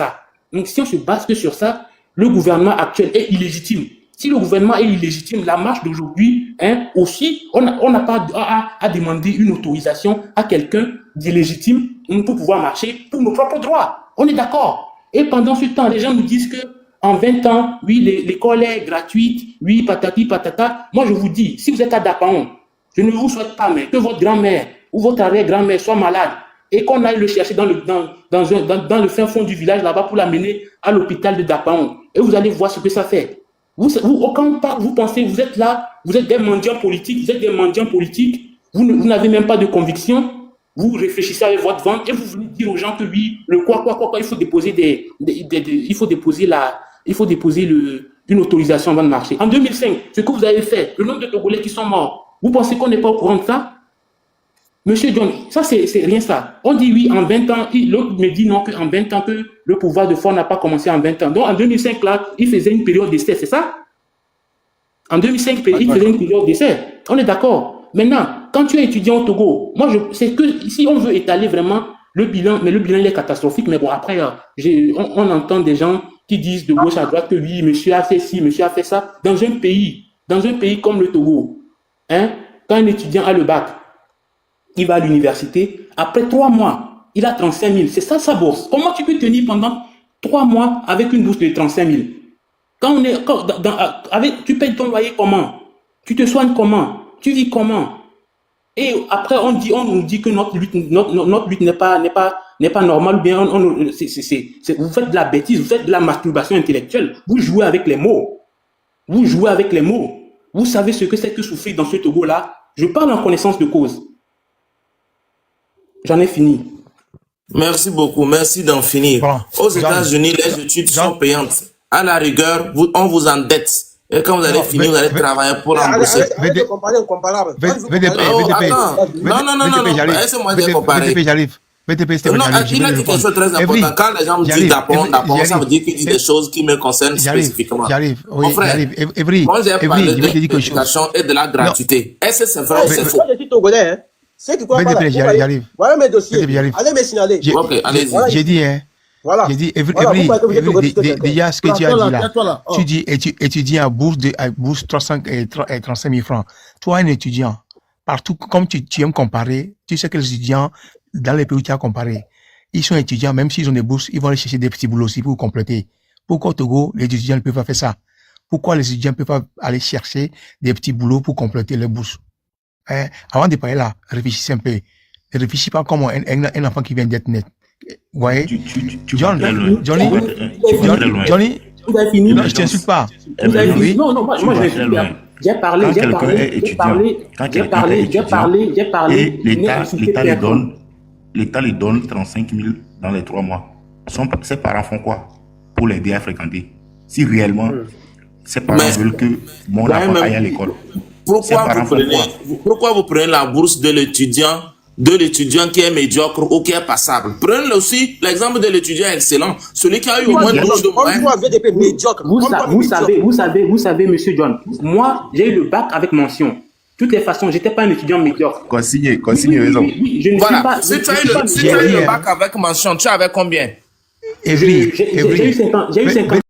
ça, le gouvernement actuel est illégitime. Si le gouvernement est illégitime, la marche d'aujourd'hui, aussi, on n'a pas à demander une autorisation à quelqu'un d'illégitime pour pouvoir marcher pour nos propres droits. On est d'accord. Et pendant ce temps, les gens nous disent que en 20 ans, oui, l'école est gratuite, oui, patati, patata. Moi, je vous dis, si vous êtes à Dapaon, je ne vous souhaite pas, mais que votre grand-mère ou votre arrière-grand-mère soit malade et qu'on aille le chercher dans le fin fond du village là-bas pour l'amener à l'hôpital de Dapaon. Et vous allez voir ce que ça fait. Quand on parle, vous pensez, vous êtes là, vous êtes des mendiants politiques, vous n'avez même pas de conviction, vous réfléchissez avec votre ventre et vous venez dire aux gens que oui, il faut déposer une autorisation avant de marcher. En 2005, ce que vous avez fait, le nombre de Togolais qui sont morts, vous pensez qu'on n'est pas au courant de ça? Monsieur John, ça c'est rien ça. On dit oui en 20 ans, l'autre me dit non qu'en 20 ans que le pouvoir de force n'a pas commencé en 20 ans. Donc en 2005 là, il faisait une période d'essai, c'est ça? En 2005, il faisait une période d'essai. On est d'accord. Maintenant, quand tu es étudiant au Togo, moi c'est que si on veut étaler vraiment le bilan, mais le bilan il est catastrophique, mais bon après on entend des gens qui disent de gauche à droite que oui, monsieur a fait ci, monsieur a fait ça. Dans un pays comme le Togo, quand un étudiant a le bac, il va à l'université, après 3 mois, il a 35 000. C'est ça sa bourse. Comment tu peux tenir pendant 3 mois avec une bourse de 35 000? Tu payes ton loyer comment? Tu te soignes comment? Tu vis comment? Et après, on nous dit que notre lutte n'est pas normale, ou bien vous faites de la bêtise, vous faites de la masturbation intellectuelle. Vous jouez avec les mots. Vous savez ce que c'est que souffrir dans ce Togo-là. Je parle en connaissance de cause. J'en ai fini. Merci beaucoup. Merci d'en finir. Bon, aux États-Unis, les études sont payantes. À la rigueur, on vous endette. Et quand vous allez finir, vous allez travailler pour rembourser. VDP, Non. Laissez-moi dire comparer. VDP, j'arrive. BTP, c'était Non, j'arrive, je il vais a le dit quelque répondre. chose de très Evry, important. Quand les gens me disent j'arrive, d'apprendre, ça veut dire qu'il dit des j'arrive, choses qui me concernent spécifiquement. j'arrive, oui, Mon frère, j'arrive. Evry, moi j'ai Evry, parlé je vais te dire quelque chose. d'éducation et de la Non, gratuité. Est-ce que c'est vrai ou c'est faux? Moi, je suis togolais, hein. Ceux qui croient pas là, BTP, j'arrive. voilà mes dossiers. BTP, j'arrive. Allez me signaler. Ok, allez-y. Voilà, J'ai dit, hein. voilà. J'ai dit, Voilà, vous croyez que vous êtes togolais, déjà, ce que tu as dit là, Toi là. tu dis étudiant à bourse 35 000 francs. Toi, un étudiant, partout, comme tu aimes comparer, tu sais que les étudiants, dans les pays où tu as comparé, ils sont étudiants, même s'ils ont des bourses, ils vont aller chercher des petits boulots aussi pour compléter. Pourquoi au Togo, les étudiants ne peuvent pas faire ça? Pourquoi les étudiants ne peuvent pas aller chercher des petits boulots pour compléter leurs bourses? Hein? Avant de parler là, réfléchissez un peu. Ne réfléchis pas comme un enfant qui vient d'être net. Vous voyez? Johnny, Vous avez fini? non, je t'insulte pas. Vous avez fini? Oui. Non, moi je n'insulte pas. J'ai parlé. Et l'État lui donne 35 000 dans les 3 mois. Ses parents font quoi pour l'aider à fréquenter? Si réellement ses parents veulent que mon enfant aille à l'école. Pourquoi vous prenez la bourse de l'étudiant qui est médiocre ou qui est passable? Prenez aussi l'exemple de l'étudiant excellent, celui qui a eu au moins 12 de moyenne. Vous savez, monsieur John, moi, j'ai eu le bac avec mention. De toutes les façons, j'étais pas un étudiant médiocre. Consigne raison. Oui, je ne Voilà, suis pas. si tu as eu le bac avec mention, tu avais combien? J'ai eu 50.